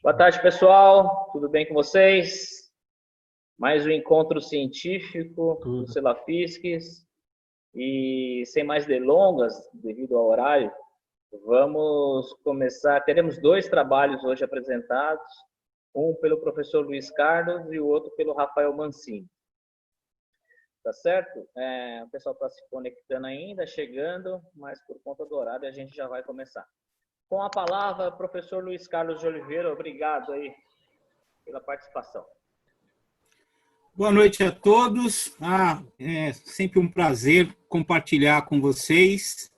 Boa tarde, pessoal. Tudo bem com vocês? Mais um encontro científico do Celafisques. E sem mais delongas, devido ao horário, vamos começar. Teremos dois trabalhos hoje apresentados, um pelo professor Luiz Carlos e o outro pelo Rafael Mancini. Tá certo? O pessoal está se conectando ainda, chegando, mas por conta do horário a gente já vai começar. Com a palavra, professor Luiz Carlos de Oliveira, obrigado aí pela participação. Boa noite a todos. É sempre um prazer compartilhar com vocês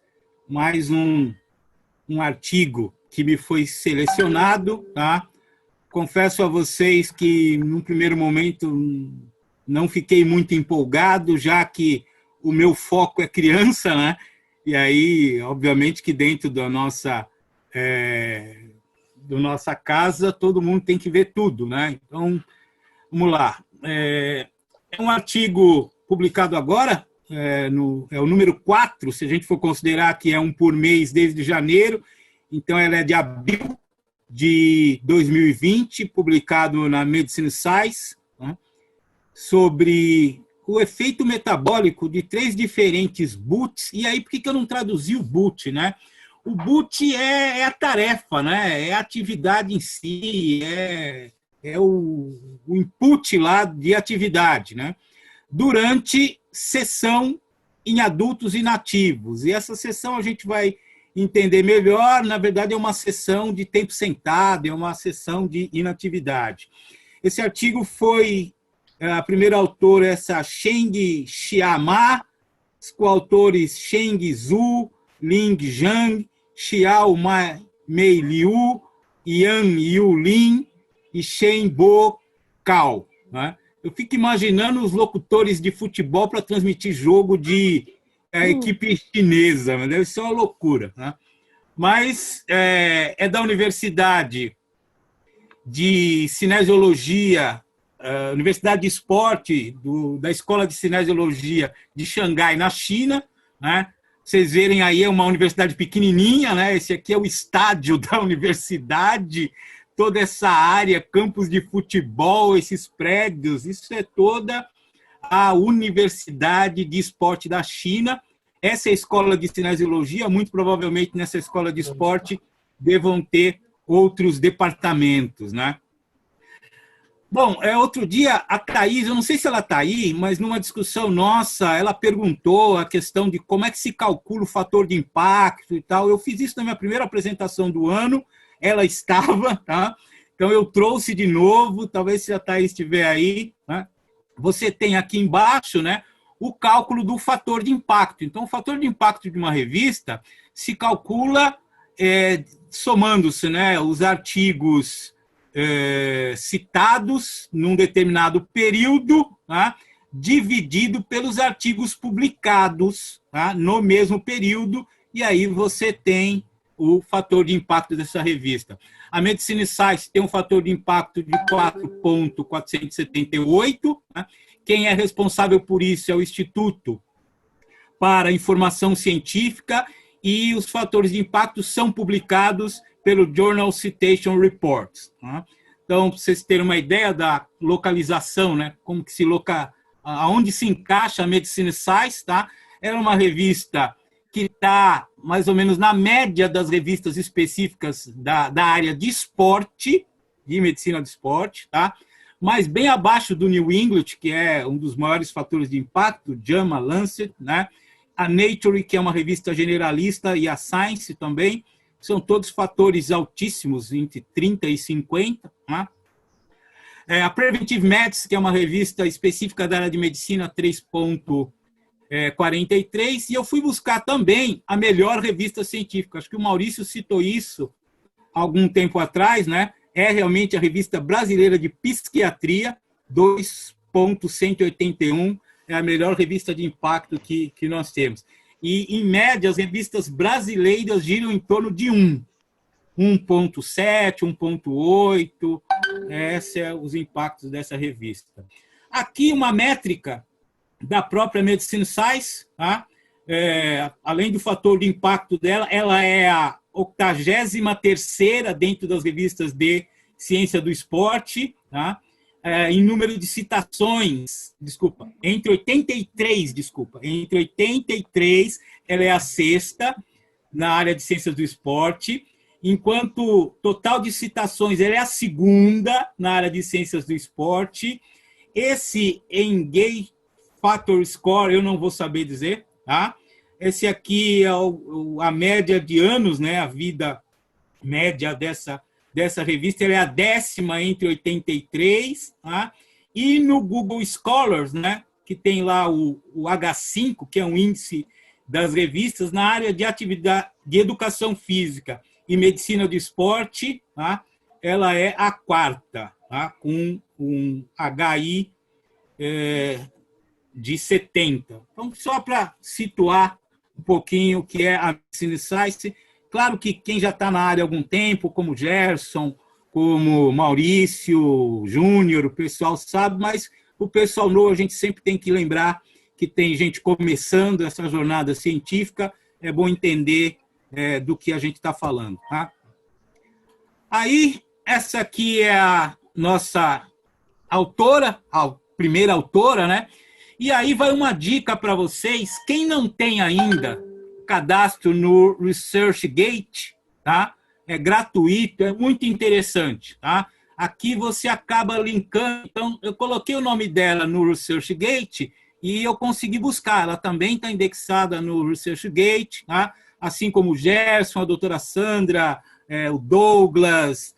mais um artigo que me foi selecionado, tá? Confesso a vocês que, num primeiro momento, não fiquei muito empolgado, já que o meu foco é criança, né? E aí, obviamente, que dentro da nossa casa, todo mundo tem que ver tudo, né? Então, vamos lá. É um artigo publicado agora, é o número 4, se a gente for considerar que é um por mês desde janeiro, então ela é de abril de 2020, publicado na Medicine Science, né, sobre o efeito metabólico de 3 diferentes BUTs. E aí, por que eu não traduzi o BUT, né? O BUT é a tarefa, né? É a atividade em si, é o input lá de atividade, né? Durante sessão em adultos inativos. E essa sessão a gente vai entender melhor, na verdade é uma sessão de tempo sentado, é uma sessão de inatividade. Esse artigo foi, a primeira autora é essa Sheng Xiama, os coautores Sheng Zhu, Ling Zhang, Xiao Mei Liu, Yan Yulin e Shen Bo Cao, né? Eu fico imaginando os locutores de futebol para transmitir jogo de equipe chinesa, deve ser uma loucura, né? Mas é da Universidade de Cinesiologia, Universidade de Esporte, da Escola de Cinesiologia de Xangai, na China, né? Vocês verem aí, é uma universidade pequenininha, né? Esse aqui é o estádio da universidade, toda essa área, campos de futebol, esses prédios, isso é toda a Universidade de Esporte da China. Essa é a escola de cinesiologia, muito provavelmente nessa escola de esporte devam ter outros departamentos, né? Bom, outro dia a Thaís, eu não sei se ela está aí, mas numa discussão nossa, ela perguntou a questão de como é que se calcula o fator de impacto e tal. Eu fiz isso na minha primeira apresentação do ano, ela estava, tá? Então eu trouxe de novo, talvez se a Thaís estiver aí, né? Você tem aqui embaixo, né, o cálculo do fator de impacto. Então, o fator de impacto de uma revista se calcula somando-se, né, os artigos citados num determinado período, tá, dividido pelos artigos publicados, tá, no mesmo período, e aí você tem o fator de impacto dessa revista. A Medicine Science tem um fator de impacto de 4,478. Né? Quem é responsável por isso é o Instituto para a Informação Científica, e os fatores de impacto são publicados pelo Journal Citation Reports. Né? Então, para vocês terem uma ideia da localização, né? Como que aonde se encaixa a Medicine Science, tá? Era uma revista que está mais ou menos na média das revistas específicas da área de esporte, de medicina de esporte, tá? Mas bem abaixo do New England, que é um dos maiores fatores de impacto, JAMA, Lancet, né? A Nature, que é uma revista generalista, e a Science também, são todos fatores altíssimos, entre 30 e 50, né? A Preventive Medicine, que é uma revista específica da área de medicina, 3,43, e eu fui buscar também a melhor revista científica. Acho que o Maurício citou isso há algum tempo atrás, né? É realmente a Revista Brasileira de Psiquiatria, 2,181, é a melhor revista de impacto que nós temos. E, em média, as revistas brasileiras giram em torno de 1,7, 1,8, esses são os impactos dessa revista. Aqui uma métrica da própria Medicine Science, tá? Além do fator de impacto dela, ela é a 83ª dentro das revistas de ciência do esporte, tá? Em número de citações, entre 83, ela é a sexta na área de ciências do esporte, enquanto total de citações ela é a segunda na área de ciências do esporte. Esse Engage Factor Score eu não vou saber dizer, tá? Esse aqui é a média de anos, né? A vida média dessa revista, ela é a 10ª entre 83, tá? E no Google Scholars, né? Que tem lá o H5, que é um índice das revistas na área de atividade de educação física e medicina do esporte, tá? Ela é a 4ª, tá? Com um HI de 70. Então, só para situar um pouquinho o que é a Medicine Science, claro que quem já está na área há algum tempo, como Gerson, como Maurício, Júnior, o pessoal sabe, mas o pessoal novo a gente sempre tem que lembrar que tem gente começando essa jornada científica, é bom entender do que a gente está falando. Tá? Aí, essa aqui é a nossa autora, a primeira autora, né? E aí vai uma dica para vocês, quem não tem ainda cadastro no ResearchGate, tá? É gratuito, é muito interessante, tá? Aqui você acaba linkando, então eu coloquei o nome dela no ResearchGate e eu consegui buscar, ela também está indexada no ResearchGate, tá? Assim como o Gerson, a doutora Sandra, o Douglas,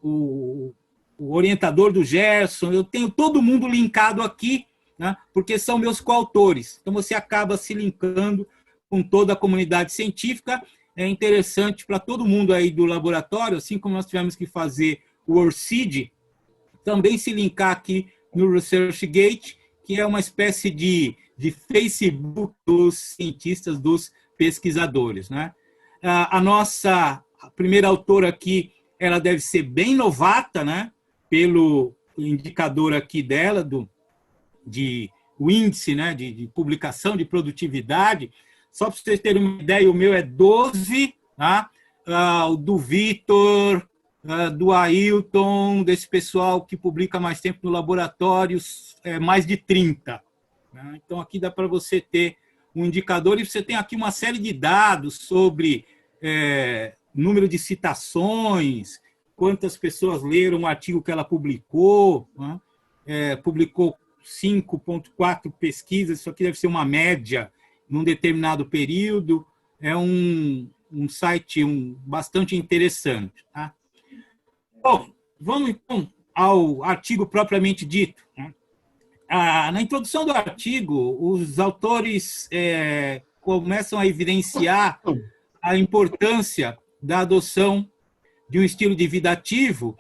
o orientador do Gerson, eu tenho todo mundo linkado aqui, né, porque são meus coautores. Então, você acaba se linkando com toda a comunidade científica. É interessante para todo mundo aí do laboratório, assim como nós tivemos que fazer o ORCID, também se linkar aqui no ResearchGate, que é uma espécie de Facebook dos cientistas, dos pesquisadores. Né? A nossa primeira autora aqui, ela deve ser bem novata, né? Pelo indicador aqui dela, o índice, né, de publicação de produtividade. Só para vocês terem uma ideia, o meu é 12, tá? O do Vitor, do Ailton, desse pessoal que publica mais tempo no laboratório, é mais de 30. Né? Então, aqui dá para você ter um indicador, e você tem aqui uma série de dados sobre número de citações, quantas pessoas leram o artigo que ela publicou, né? Publicou 5,4 pesquisas, isso aqui deve ser uma média num determinado período, é um site bastante interessante. Tá? Bom, vamos então ao artigo propriamente dito. Né? Na introdução do artigo, os autores começam a evidenciar a importância da adoção de um estilo de vida ativo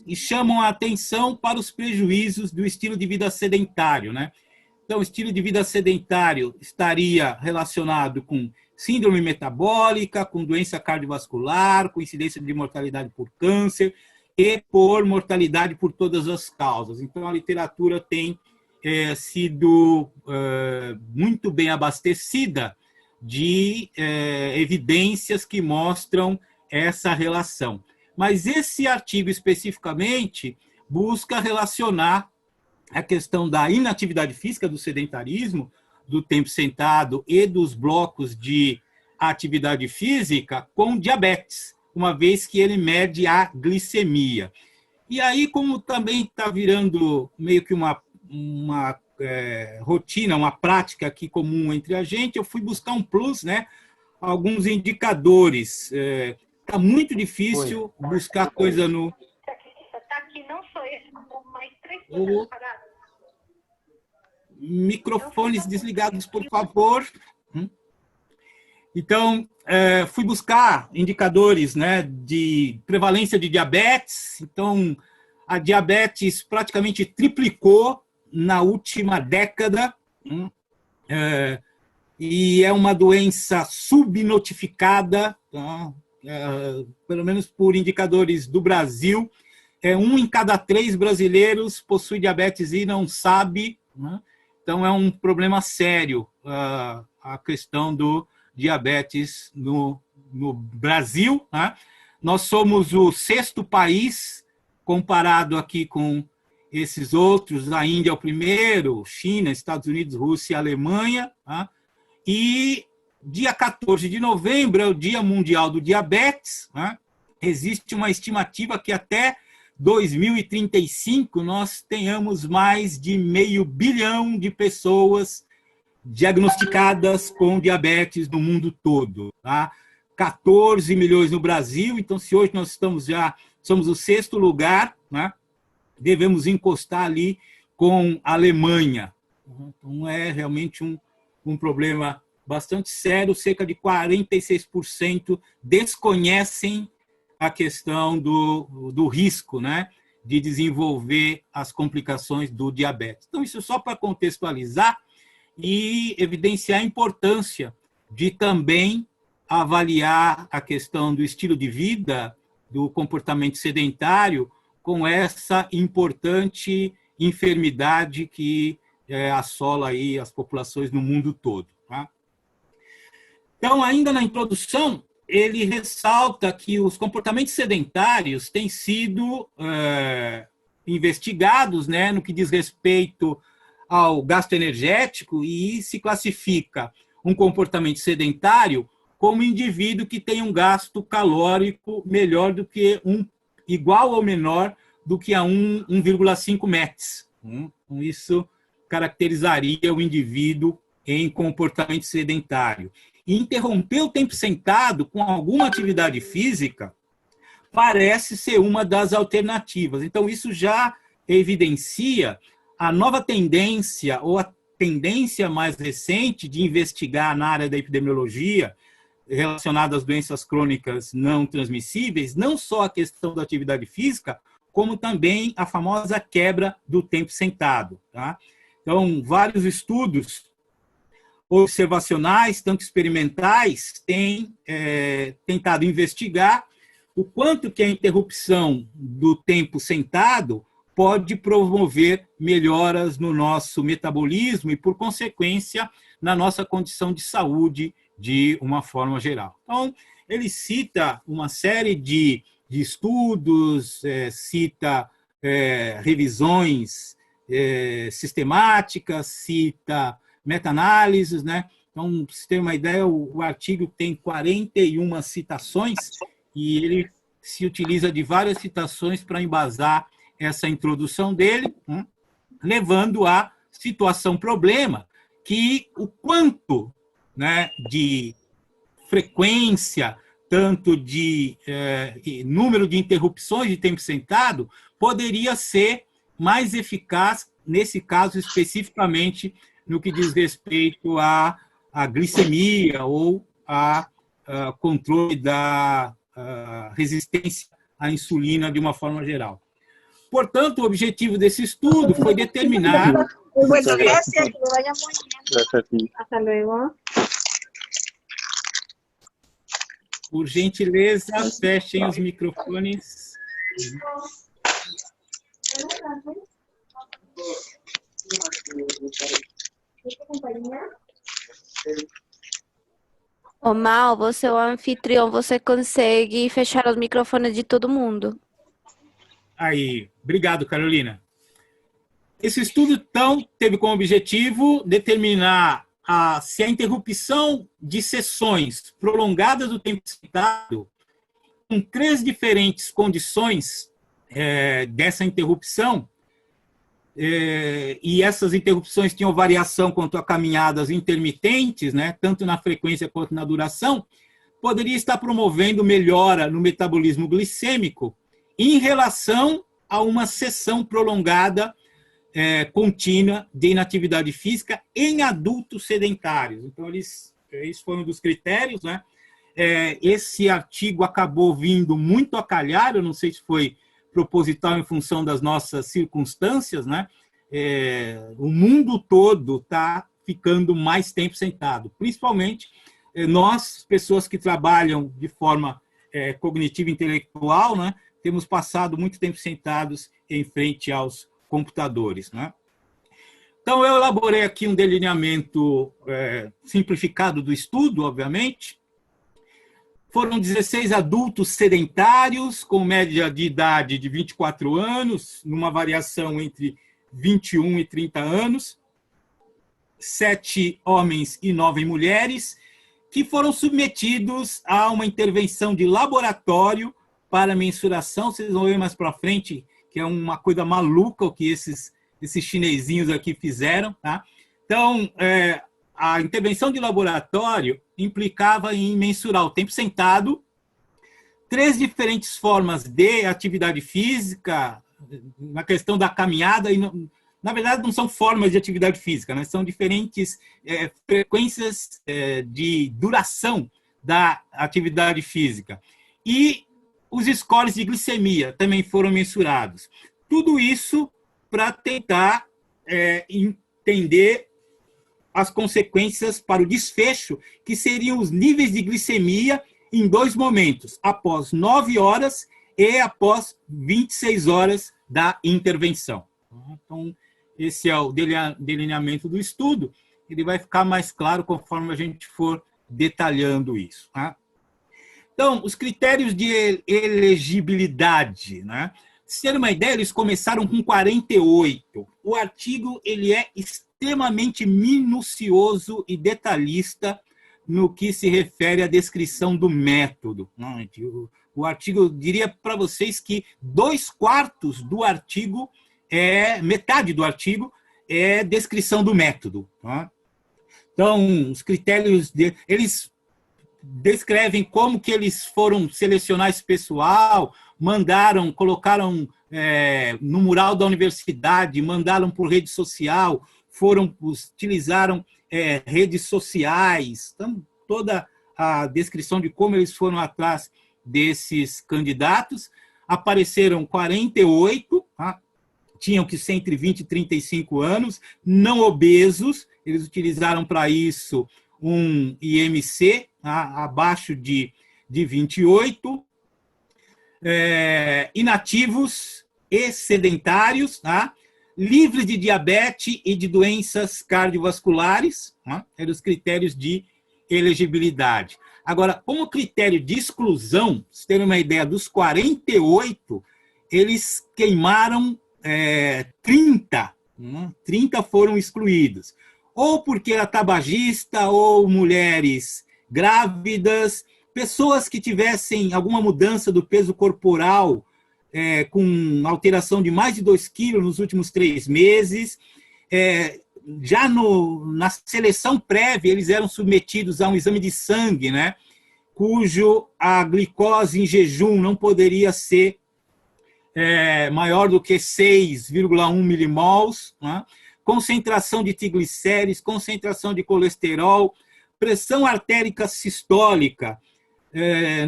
e chamam a atenção para os prejuízos do estilo de vida sedentário. Né? Então, o estilo de vida sedentário estaria relacionado com síndrome metabólica, com doença cardiovascular, com incidência de mortalidade por câncer e por mortalidade por todas as causas. Então, a literatura tem sido muito bem abastecida de evidências que mostram essa relação. Mas esse artigo especificamente busca relacionar a questão da inatividade física, do sedentarismo, do tempo sentado e dos blocos de atividade física com diabetes, uma vez que ele mede a glicemia. E aí, como também está virando meio que uma rotina, uma prática aqui comum entre a gente, eu fui buscar um plus, né? Alguns indicadores. Está muito difícil buscar coisa no... Microfones desligados, por favor. Então, fui buscar indicadores, né, de prevalência de diabetes. Então, a diabetes praticamente triplicou na última década. E é uma doença subnotificada, tá? Pelo menos por indicadores do Brasil. 1 em cada 3 brasileiros possui diabetes e não sabe. Né? Então, é um problema sério a questão do diabetes no Brasil. Né? Nós somos o 6º país, comparado aqui com esses outros. A Índia é o primeiro, China, Estados Unidos, Rússia e Alemanha. Tá? E dia 14 de novembro é o Dia Mundial do Diabetes. Tá? Existe uma estimativa que até 2035 nós tenhamos mais de 500 milhões de pessoas diagnosticadas com diabetes no mundo todo. Tá? 14 milhões no Brasil, então se hoje nós somos o 6º lugar, né? Devemos encostar ali com a Alemanha. Então é realmente um problema bastante sério, cerca de 46% desconhecem a questão do risco, né, de desenvolver as complicações do diabetes. Então, isso só para contextualizar e evidenciar a importância de também avaliar a questão do estilo de vida, do comportamento sedentário, com essa importante enfermidade que assola aí as populações no mundo todo. Tá? Então, ainda na introdução, ele ressalta que os comportamentos sedentários têm sido investigados, né, no que diz respeito ao gasto energético, e se classifica um comportamento sedentário como indivíduo que tem um gasto calórico melhor do que igual ou menor do que a 1,5 METs. Então, isso caracterizaria o indivíduo em comportamento sedentário. E interromper o tempo sentado com alguma atividade física parece ser uma das alternativas. Então, isso já evidencia a nova tendência, ou a tendência mais recente de investigar na área da epidemiologia, relacionada às doenças crônicas não transmissíveis, não só a questão da atividade física, como também a famosa quebra do tempo sentado. Tá? Então, vários estudos observacionais, tanto experimentais, têm tentado investigar o quanto que a interrupção do tempo sentado pode promover melhoras no nosso metabolismo e, por consequência, na nossa condição de saúde de uma forma geral. Então, ele cita uma série de estudos, cita revisões sistemáticas, cita meta-análises, né? Então, para você ter uma ideia, o artigo tem 41 citações e ele se utiliza de várias citações para embasar essa introdução dele, levando à situação-problema, que o quanto, né, de frequência, tanto de número de interrupções de tempo sentado, poderia ser mais eficaz, nesse caso especificamente, no que diz respeito à glicemia ou a controle da resistência à insulina de uma forma geral. Portanto, o objetivo desse estudo foi determinar... Bueno, gracias, que vaya muy bien. Gracias a ti. Hasta luego. Por gentileza, fechem os microfones. Ô, Mal, você é o anfitrião, você consegue fechar os microfones de todo mundo. Aí, obrigado, Carolina. Esse estudo, então, teve como objetivo determinar se a interrupção de sessões prolongadas do tempo sentado, com 3 diferentes condições dessa interrupção, e essas interrupções tinham variação quanto a caminhadas intermitentes, né, tanto na frequência quanto na duração, poderia estar promovendo melhora no metabolismo glicêmico em relação a uma sessão prolongada contínua de inatividade física em adultos sedentários. Então, isso foi um dos critérios, né? Esse artigo acabou vindo muito a calhar, eu não sei se foi proposital em função das nossas circunstâncias, né? O mundo todo está ficando mais tempo sentado, principalmente nós, pessoas que trabalham de forma cognitiva e intelectual, né? Temos passado muito tempo sentados em frente aos computadores, né? Então, eu elaborei aqui um delineamento simplificado do estudo, obviamente. Foram 16 adultos sedentários, com média de idade de 24 anos, numa variação entre 21 e 30 anos, 7 homens e 9 mulheres, que foram submetidos a uma intervenção de laboratório para mensuração. Vocês vão ver mais para frente que é uma coisa maluca o que esses chinesinhos aqui fizeram. Tá? Então, a intervenção de laboratório implicava em mensurar o tempo sentado, 3 diferentes formas de atividade física, na questão da caminhada, e na verdade não são formas de atividade física, né? São diferentes frequências de duração da atividade física. E os scores de glicemia também foram mensurados. Tudo isso para tentar entender as consequências para o desfecho, que seriam os níveis de glicemia em 2 momentos, após 9 horas e após 26 horas da intervenção. Então, esse é o delineamento do estudo. Ele vai ficar mais claro conforme a gente for detalhando isso. Tá? Então, os critérios de elegibilidade, né? Se ter uma ideia, eles começaram com 48. O artigo ele é extremamente minucioso e detalhista no que se refere à descrição do método. O artigo, eu diria para vocês que 2/4 do artigo, metade do artigo, é descrição do método. Então, os critérios, eles descrevem como que eles foram selecionar esse pessoal, colocaram no mural da universidade, mandaram por rede social, utilizaram redes sociais, então, toda a descrição de como eles foram atrás desses candidatos. Apareceram 48, tá? Tinham que ser entre 20 e 35 anos, não obesos, eles utilizaram para isso um IMC, tá? Abaixo de 28, inativos e sedentários, tá? Livres de diabetes e de doenças cardiovasculares, né? Eram os critérios de elegibilidade. Agora, como critério de exclusão, para vocês terem uma ideia, dos 48, eles queimaram 30, né? 30 foram excluídos, ou porque era tabagista, ou mulheres grávidas, pessoas que tivessem alguma mudança do peso corporal, com alteração de mais de 2 quilos nos últimos 3 meses. Já na seleção prévia, eles eram submetidos a um exame de sangue, né, cujo a glicose em jejum não poderia ser maior do que 6,1 milimols, né, concentração de triglicérides, concentração de colesterol, pressão artérica sistólica,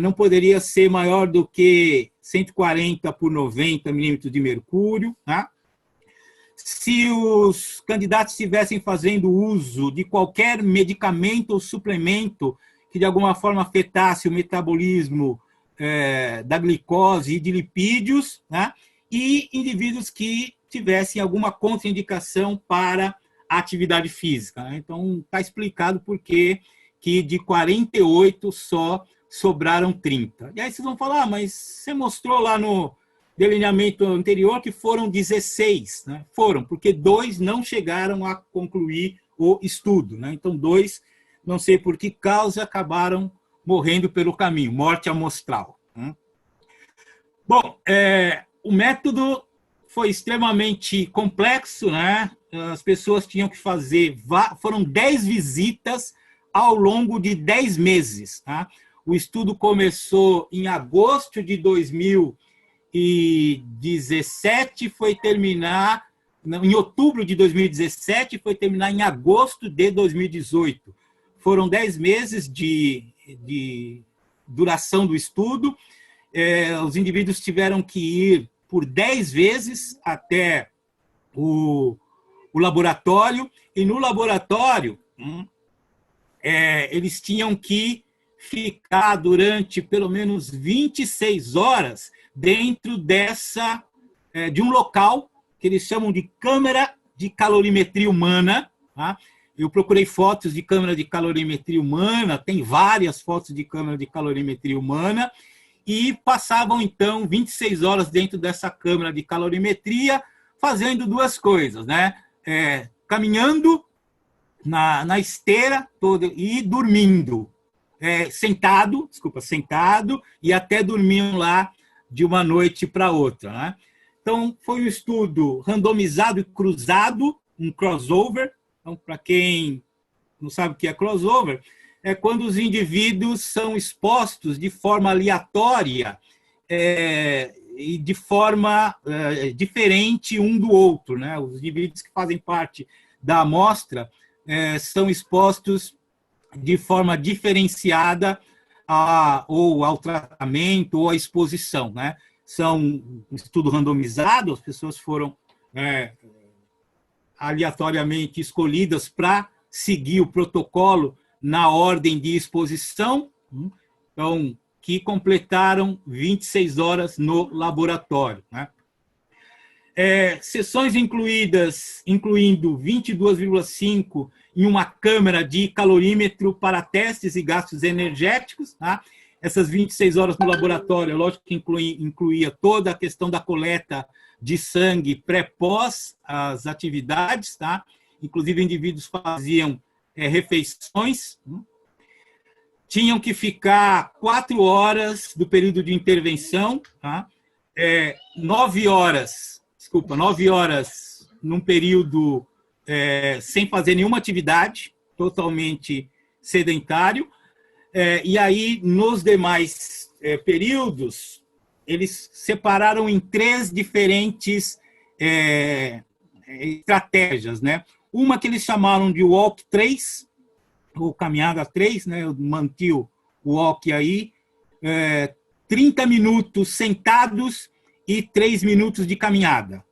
não poderia ser maior do que 140 por 90 milímetros de mercúrio. Tá? Se os candidatos estivessem fazendo uso de qualquer medicamento ou suplemento que de alguma forma afetasse o metabolismo da glicose e de lipídios, né? E indivíduos que tivessem alguma contraindicação para a atividade física. Né? Então, está explicado por que de 48 só sobraram 30. E aí vocês vão falar, mas você mostrou lá no delineamento anterior que foram 16. Né? Foram, porque 2 não chegaram a concluir o estudo. Né? Então, 2, não sei por que causa, acabaram morrendo pelo caminho, morte amostral. Né? Bom, o método foi extremamente complexo, né? As pessoas tinham que fazer, foram 10 visitas ao longo de 10 meses. Tá? O estudo começou em agosto de 2017, foi terminar em outubro de 2017, foi terminar em agosto de 2018. Foram 10 meses de duração do estudo. Os indivíduos tiveram que ir por 10 vezes até o laboratório, e no laboratório eles tinham que ficar durante pelo menos 26 horas dentro de um local que eles chamam de câmara de calorimetria humana, tá? eu procurei fotos de câmera de calorimetria humana, tem várias fotos de câmera de calorimetria humana, e passavam, então, 26 horas dentro dessa câmera de calorimetria, fazendo duas coisas, né? Caminhando na esteira toda e dormindo. Sentado, e até dormiam lá de uma noite para outra, né? Então, foi um estudo randomizado e cruzado, um crossover. Então, para quem não sabe o que é crossover, é quando os indivíduos são expostos de forma aleatória e de forma diferente um do outro, né? Os indivíduos que fazem parte da amostra são expostos de forma diferenciada ou ao tratamento ou à exposição, né? São um estudo randomizado, as pessoas foram aleatoriamente escolhidas para seguir o protocolo na ordem de exposição, então, que completaram 26 horas no laboratório, né? Sessões incluindo 22,5 em uma câmara de calorímetro para testes e gastos energéticos, tá? Essas 26 horas no laboratório, lógico que incluía toda a questão da coleta de sangue pré-pós as atividades, tá? Inclusive, indivíduos faziam refeições, tinham que ficar 4 horas do período de intervenção, tá? 9 horas num período sem fazer nenhuma atividade, totalmente sedentário. E aí, nos demais períodos, eles separaram em 3 diferentes estratégias, né? Uma que eles chamaram de Walk 3, ou Caminhada 3, né? Eu mantive o Walk aí, 30 minutos sentados e 3 minutos de caminhada.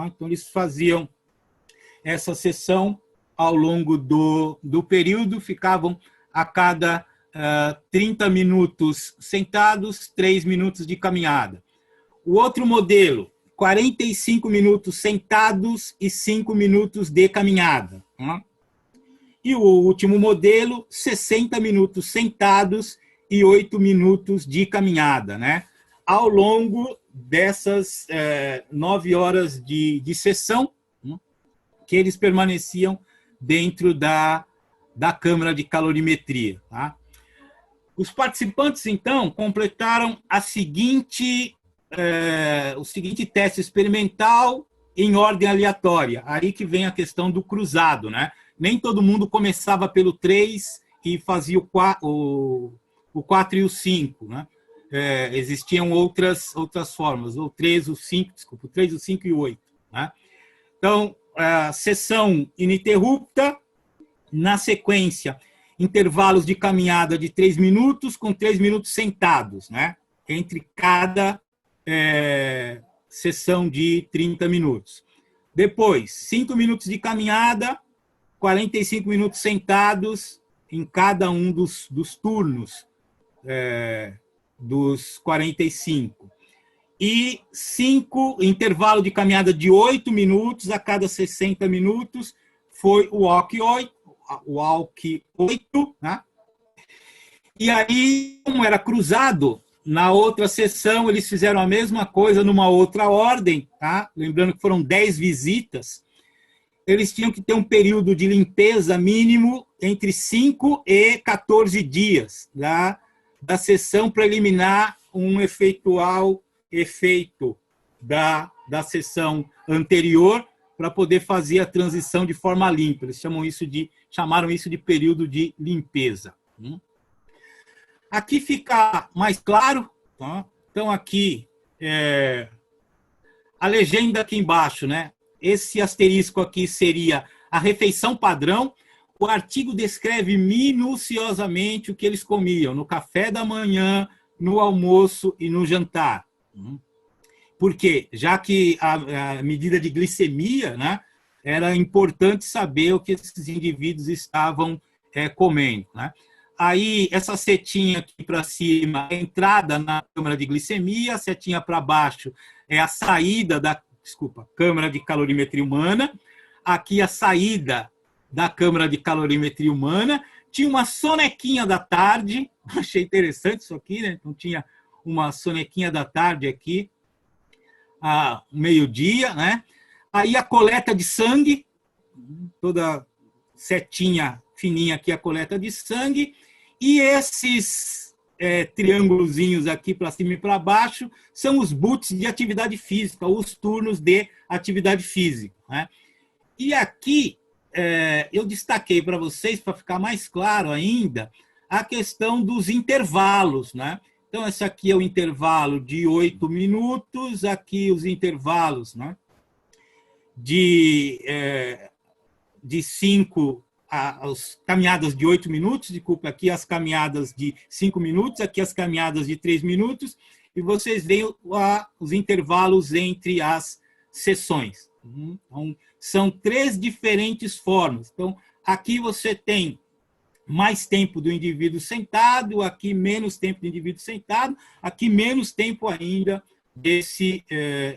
Então, eles faziam essa sessão ao longo do período, ficavam a cada 30 minutos sentados, 3 minutos de caminhada. O outro modelo, 45 minutos sentados e 5 minutos de caminhada. E o último modelo, 60 minutos sentados e 8 minutos de caminhada, né? Ao longo dessas 9 horas de sessão, que eles permaneciam dentro da câmara de calorimetria, tá? Os participantes, então, completaram o seguinte teste experimental em ordem aleatória. Aí que vem a questão do cruzado, né? Nem todo mundo começava pelo 3 e fazia o 4 e o 5, né? Existiam outras formas, o 3, o 5, desculpa, o 3, o 5 e o 8, né? Então, a sessão ininterrupta, na sequência, intervalos de caminhada de 3 minutos, com 3 minutos sentados, né? Entre cada sessão de 30 minutos. Depois, 5 minutos de caminhada, 45 minutos sentados em cada um dos turnos dos 45. E 5 intervalo de caminhada de 8 minutos a cada 60 minutos, foi o Walk 8, né? E aí, como era cruzado, na outra sessão eles fizeram a mesma coisa numa outra ordem, tá? Lembrando que foram 10 visitas. Eles tinham que ter um período de limpeza mínimo entre 5 e 14 dias da sessão para eliminar um eventual efeito da sessão anterior, para poder fazer a transição de forma limpa. Eles chamaram isso de período de limpeza. Aqui fica mais claro, tá? Então, aqui, a legenda aqui embaixo, né? Esse asterisco aqui seria a refeição padrão. O artigo descreve minuciosamente o que eles comiam no café da manhã, no almoço e no jantar. Por quê? Já que a medida de glicemia, né, era importante saber o que esses indivíduos estavam comendo, né? Aí, essa setinha aqui para cima é a entrada na câmara de glicemia, a setinha para baixo é a saída da câmara de calorimetria humana. Aqui a saída da câmara de calorimetria humana, tinha uma sonequinha da tarde, achei interessante isso aqui, né? Então tinha uma sonequinha da tarde aqui, a meio-dia, né? Aí a coleta de sangue, toda setinha fininha aqui, a coleta de sangue, e esses triângulozinhos aqui para cima e para baixo são os boots de atividade física, os turnos de atividade física, né? E aqui eu destaquei para vocês, para ficar mais claro ainda, a questão dos intervalos, né? Então, esse aqui é o intervalo de 8 minutos, aqui os intervalos, né? De 5, as caminhadas de 8 minutos, desculpa, aqui as caminhadas de 5 minutos, aqui as caminhadas de 3 minutos, e vocês veem os intervalos entre as sessões. Então, são 3 diferentes formas. Então, aqui você tem mais tempo do indivíduo sentado, aqui menos tempo do indivíduo sentado, aqui menos tempo ainda desse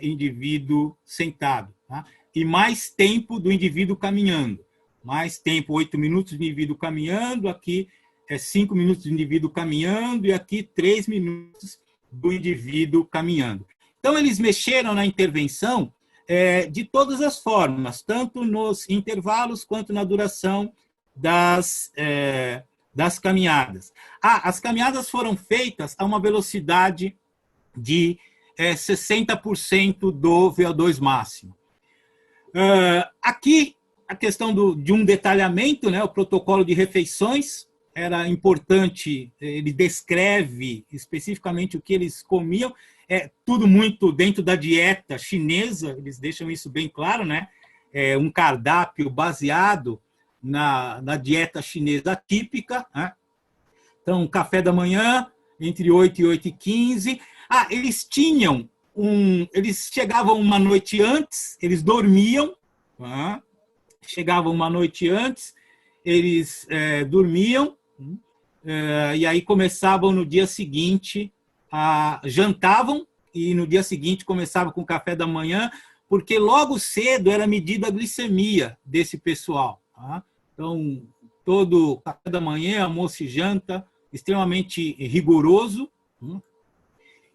indivíduo sentado, tá? E mais tempo do indivíduo caminhando. Mais tempo, 8 minutos do indivíduo caminhando, aqui 5 minutos do indivíduo caminhando e aqui 3 minutos do indivíduo caminhando. Então, eles mexeram na intervenção de todas as formas, tanto nos intervalos quanto na duração das caminhadas. As caminhadas foram feitas a uma velocidade de 60% do VO2 máximo. Aqui, a questão de um detalhamento, né, o protocolo de refeições, era importante, ele descreve especificamente o que eles comiam, tudo muito dentro da dieta chinesa, eles deixam isso bem claro, né? Um cardápio baseado na dieta chinesa típica, né? Então, café da manhã, entre 8 e 8h15. Eles chegavam uma noite antes, eles dormiam, tá? Chegavam uma noite antes, eles dormiam, e aí começavam no dia seguinte, jantavam, e no dia seguinte começavam com o café da manhã, porque logo cedo era medida a glicemia desse pessoal, tá? Então, todo café da manhã, almoço e janta, extremamente rigoroso,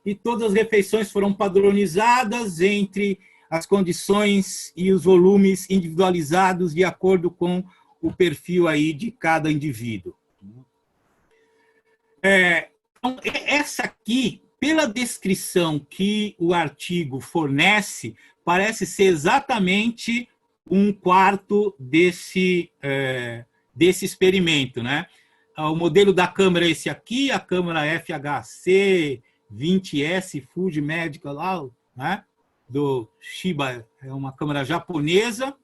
e todas as refeições foram padronizadas entre as condições e os volumes individualizados de acordo com o perfil aí de cada indivíduo. Então, essa aqui, pela descrição que o artigo fornece, parece ser exatamente um quarto desse experimento, né? O modelo da câmera é esse aqui, a câmera FHC 20S Fuji Medical, lá, né? Do Shiba, é uma câmera japonesa.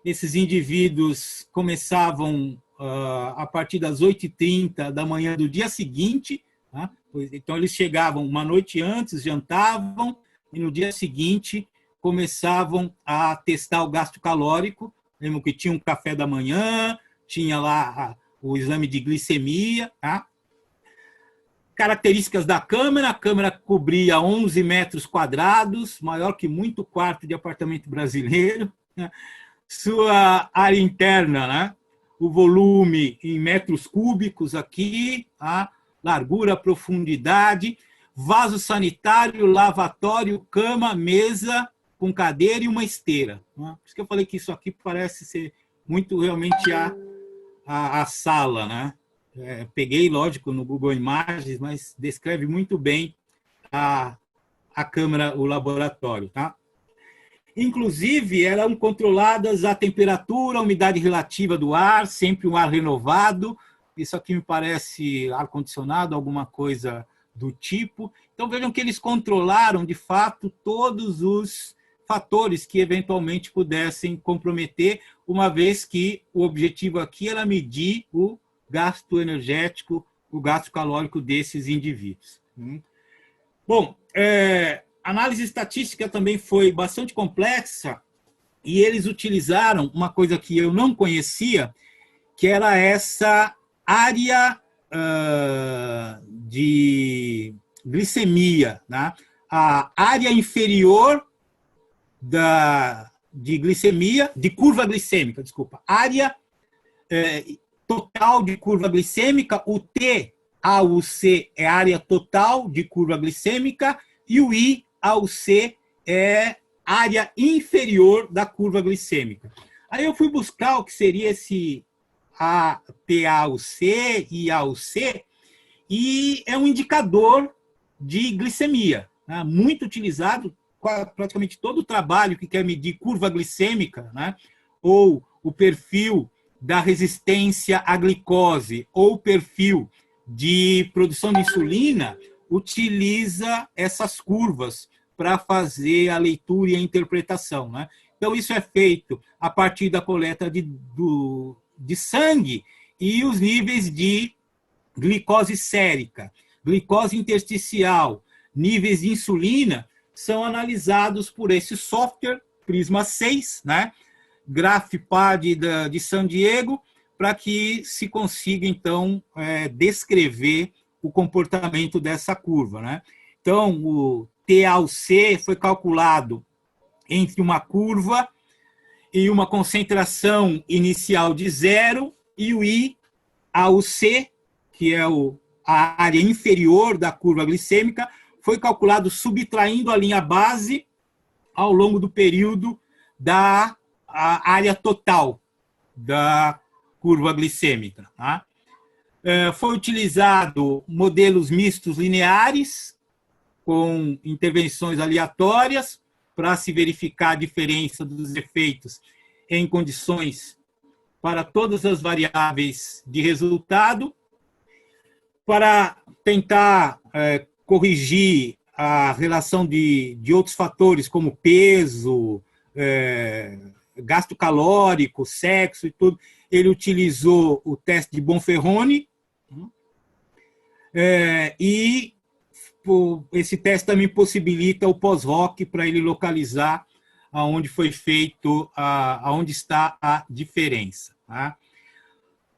Esses indivíduos começavam a partir das 8h30 da manhã do dia seguinte, tá? Então eles chegavam uma noite antes, jantavam, e no dia seguinte começavam a testar o gasto calórico. Lembram que tinha um café da manhã, tinha lá o exame de glicemia, tá? Características da câmera: a câmera cobria 11 metros quadrados, maior que muito quarto de apartamento brasileiro, né? Sua área interna, né? O volume em metros cúbicos aqui, a largura, profundidade, vaso sanitário, lavatório, cama, mesa com cadeira e uma esteira, né? Por isso que eu falei que isso aqui parece ser muito realmente a sala, né? Peguei, lógico, no Google Imagens, mas descreve muito bem a câmara, o laboratório, tá? Inclusive, eram controladas a temperatura, a umidade relativa do ar, sempre um ar renovado. Isso aqui me parece ar-condicionado, alguma coisa do tipo. Então, vejam que eles controlaram, de fato, todos os fatores que eventualmente pudessem comprometer, uma vez que o objetivo aqui era medir o gasto energético, o gasto calórico desses indivíduos. Bom, a análise estatística também foi bastante complexa e eles utilizaram uma coisa que eu não conhecia, que era essa área de glicemia, né? A área inferior de glicemia, de curva glicêmica, desculpa, área total de curva glicêmica, o T ao C é área total de curva glicêmica e o I ao C é área inferior da curva glicêmica. Aí eu fui buscar o que seria esse PA ao C, I ao C, e é um indicador de glicemia, né? Muito utilizado, praticamente todo o trabalho que quer medir curva glicêmica, né? Ou o perfil da resistência à glicose, ou o perfil de produção de insulina, utiliza essas curvas para fazer a leitura e a interpretação, né? Então, isso é feito a partir da coleta de sangue e os níveis de glicose sérica, glicose intersticial, níveis de insulina, são analisados por esse software, Prisma 6, né? GraphPad de San Diego, para que se consiga, então, descrever o comportamento dessa curva, né? Então, o T ao C foi calculado entre uma curva e uma concentração inicial de 0 e o I ao C, que é a área inferior da curva glicêmica, foi calculado subtraindo a linha base ao longo do período da área total da curva glicêmica. Tá? Foi utilizado modelos mistos lineares com intervenções aleatórias para se verificar a diferença dos efeitos em condições para todas as variáveis de resultado, para tentar corrigir a relação de outros fatores, como peso, gasto calórico, sexo e tudo. Ele utilizou o teste de Bonferroni, e esse teste também possibilita o pós-hoc para ele localizar aonde foi feito, aonde está a diferença. Tá?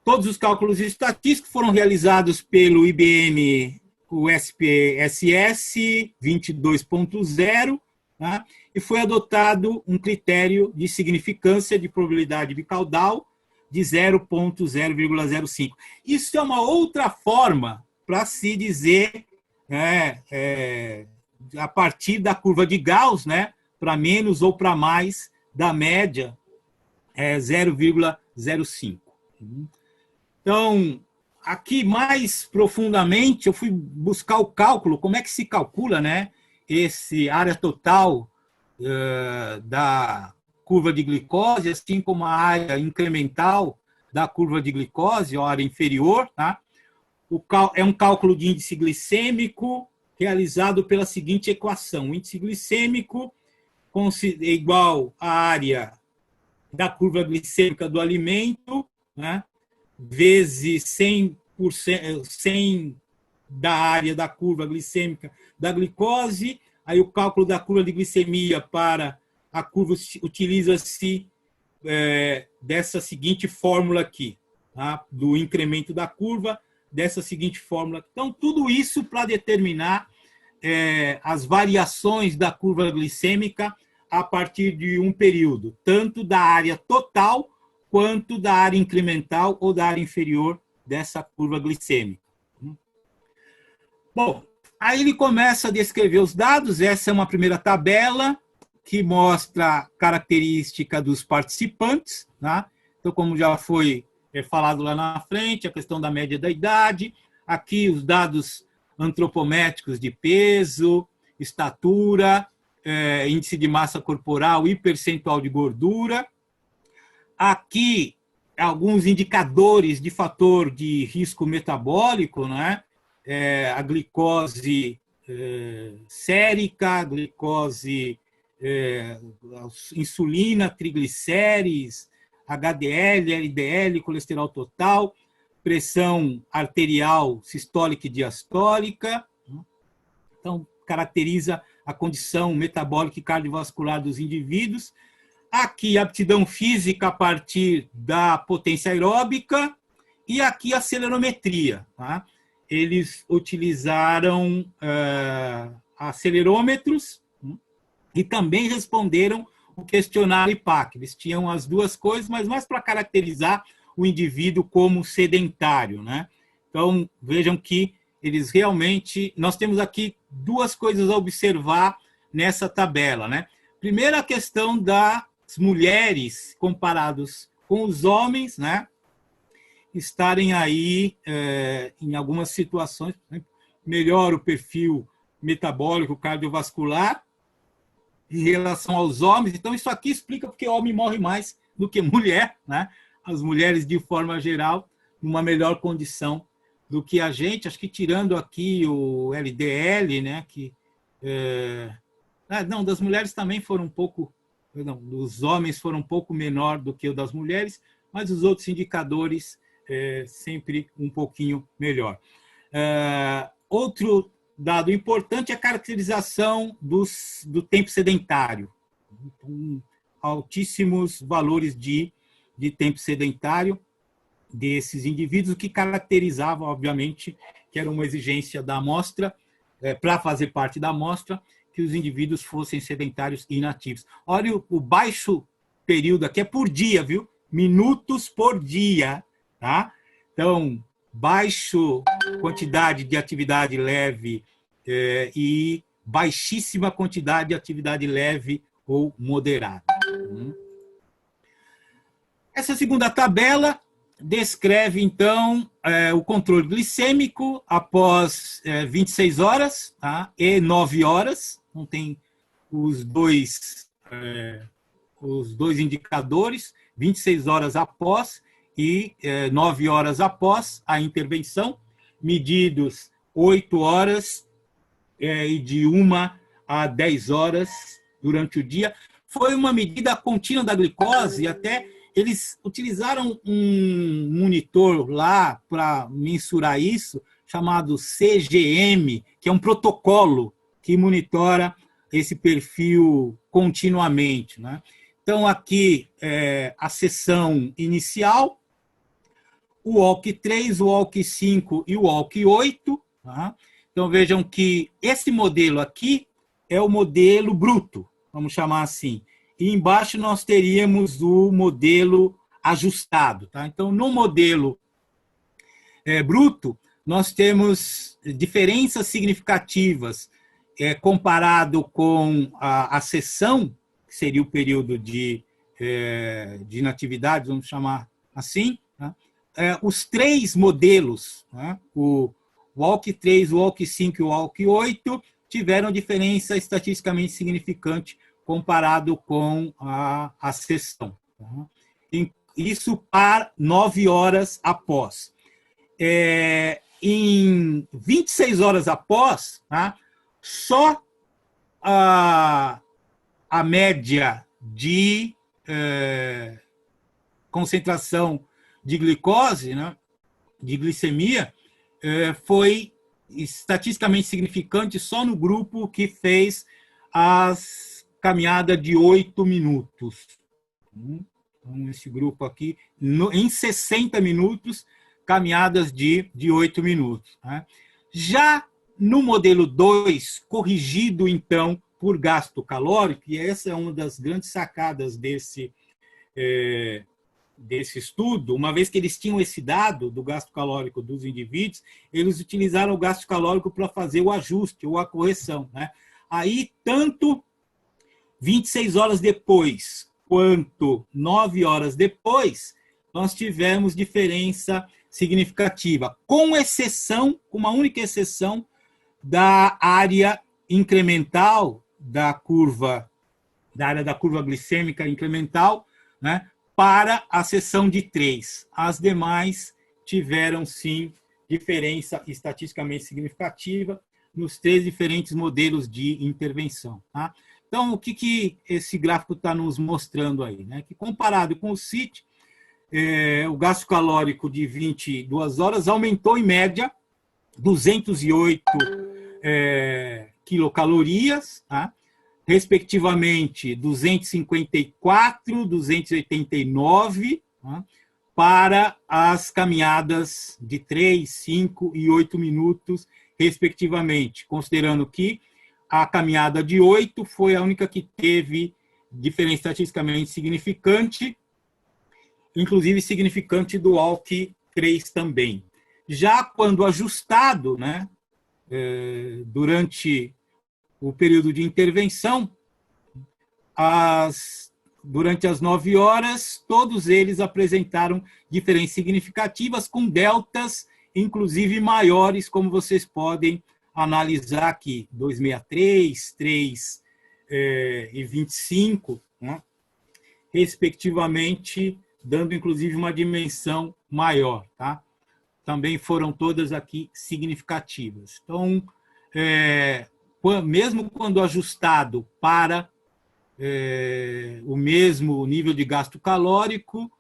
Todos os cálculos estatísticos foram realizados pelo IBM, o SPSS 22.0, tá? E foi adotado um critério de significância de probabilidade bicaudal de 0,005. Isso é uma outra forma para se dizer, a partir da curva de Gauss, né, para menos ou para mais da média, 0,05. Então, aqui mais profundamente, eu fui buscar o cálculo, como é que se calcula, né, esse área total da curva de glicose, assim como a área incremental da curva de glicose, a área inferior. Tá? É um cálculo de índice glicêmico realizado pela seguinte equação. O índice glicêmico é igual à área da curva glicêmica do alimento, né, vezes 100% da área da curva glicêmica da glicose. Aí o cálculo da curva de glicemia para a curva utiliza-se dessa seguinte fórmula aqui, tá? Do incremento da curva, dessa seguinte fórmula. Então, tudo isso para determinar as variações da curva glicêmica a partir de um período, tanto da área total quanto da área incremental ou da área inferior dessa curva glicêmica. Bom, aí ele começa a descrever os dados. Essa é uma primeira tabela que mostra a característica dos participantes. Tá? Então, como já foi falado lá na frente, a questão da média da idade. Aqui os dados antropométricos de peso, estatura, índice de massa corporal e percentual de gordura. Aqui, alguns indicadores de fator de risco metabólico, né? A glicose sérica, glicose, insulina, triglicérides, HDL, LDL, colesterol total, pressão arterial sistólica e diastólica. Então, caracteriza a condição metabólica e cardiovascular dos indivíduos. Aqui, a aptidão física a partir da potência aeróbica. E aqui, a acelerometria. Tá? Eles utilizaram acelerômetros e também responderam o questionário IPAC. Eles tinham as duas coisas, mas mais para caracterizar o indivíduo como sedentário, né? Então, vejam que eles realmente... Nós temos aqui duas coisas a observar nessa tabela, né? Primeiro, a questão das mulheres comparados com os homens, né? Estarem aí em algumas situações, né? Melhora o perfil metabólico cardiovascular em relação aos homens. Então, isso aqui explica porque o homem morre mais do que mulher, né? As mulheres, de forma geral, numa melhor condição do que a gente. Acho que tirando aqui o LDL, né? Que, não, das mulheres também foram um pouco... Não, dos homens foram um pouco menor do que o das mulheres, mas os outros indicadores sempre um pouquinho melhor. Outro dado importante é a caracterização do tempo sedentário. Então, altíssimos valores de tempo sedentário desses indivíduos, o que caracterizava, obviamente, que era uma exigência da amostra, para fazer parte da amostra, que os indivíduos fossem sedentários e inativos. Olha o baixo período aqui, é por dia, viu? Minutos por dia, tá? Então, baixo quantidade de atividade leve e baixíssima quantidade de atividade leve ou moderada. Essa segunda tabela descreve, então, o controle glicêmico após 26 horas, tá? E 9 horas. Então, tem os dois indicadores, 26 horas após e 9 horas após a intervenção, medidos 8 horas e de 1 a 10 horas durante o dia. Foi uma medida contínua da glicose, até eles utilizaram um monitor lá para mensurar isso, chamado CGM, que é um protocolo que monitora esse perfil continuamente, né? Então, aqui a sessão inicial, o walk 3, o walk 5 e o walk 8. Tá? Então, vejam que esse modelo aqui é o modelo bruto, vamos chamar assim. E embaixo nós teríamos o modelo ajustado. Tá? Então, no modelo bruto, nós temos diferenças significativas comparado com a sessão, que seria o período de inatividade, vamos chamar assim. Tá? Os três modelos, tá? O walk 3, o walk 5 e o walk 8, tiveram diferença estatisticamente significante comparado com a sessão. Tá? Isso para 9 horas após. Em 26 horas após, tá? Só a média de concentração de glicose, né, de glicemia, foi estatisticamente significante só no grupo que fez as caminhadas de 8 minutos. Então, esse grupo aqui, em 60 minutos, caminhadas de 8 minutos. Né? Já no modelo 2, corrigido, então, por gasto calórico, e essa é uma das grandes sacadas desse estudo, uma vez que eles tinham esse dado do gasto calórico dos indivíduos, eles utilizaram o gasto calórico para fazer o ajuste ou a correção. Né? Aí, tanto 26 horas depois quanto 9 horas depois, nós tivemos diferença significativa, com uma única exceção da área incremental da área da curva glicêmica incremental, né, para a seção de 3. As demais tiveram, sim, diferença estatisticamente significativa nos 3 diferentes modelos de intervenção. Tá? Então, o que esse gráfico está nos mostrando aí? Né? Que comparado com o CIT, o gasto calórico de 22 horas aumentou, em média, 208 quilocalorias, tá? Respectivamente 254, 289, tá? Para as caminhadas de 3, 5 e 8 minutos, respectivamente, considerando que a caminhada de 8 foi a única que teve diferença estatisticamente significante, inclusive significante do ALK 3 também. Já quando ajustado, né, durante o período de intervenção, durante as 9 horas, todos eles apresentaram diferenças significativas, com deltas, inclusive maiores, como vocês podem analisar aqui, 263, 3 e 25, né, respectivamente, dando inclusive uma dimensão maior. Tá? Também foram todas aqui significativas. Então, mesmo quando ajustado para o mesmo nível de gasto calórico,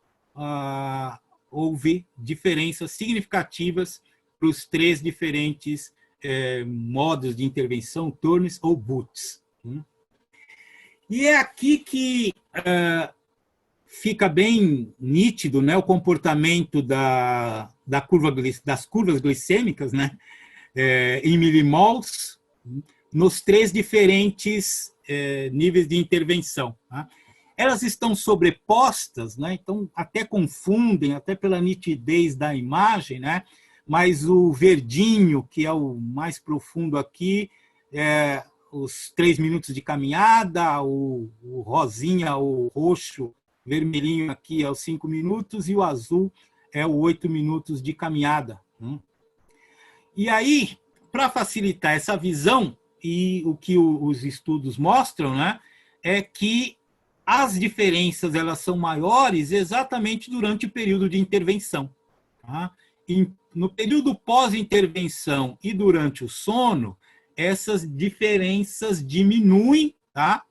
houve diferenças significativas para os 3 diferentes modos de intervenção, turns ou boots. E é aqui que fica bem nítido, né, o comportamento das curvas glicêmicas, né, em milimols, nos 3 diferentes níveis de intervenção. Tá? Elas estão sobrepostas, né, então até confundem, até pela nitidez da imagem, né, mas o verdinho, que é o mais profundo aqui, os 3 minutos de caminhada, o rosinha, o roxo, vermelhinho aqui é os 5 minutos e o azul é o 8 minutos de caminhada. E aí, para facilitar essa visão, e o que os estudos mostram, né, é que as diferenças elas são maiores exatamente durante o período de intervenção. Tá? No período pós-intervenção e durante o sono, essas diferenças diminuem, tá?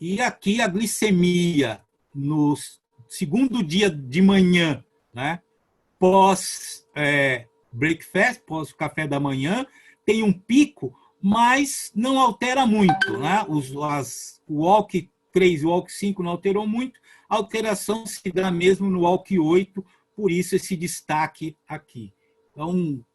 E aqui a glicemia no segundo dia de manhã, né, pós breakfast, pós café da manhã, tem um pico, mas não altera muito, né? O ALK 3 e o ALK 5 não alterou muito, a alteração se dá mesmo no ALK 8, por isso esse destaque aqui. Então,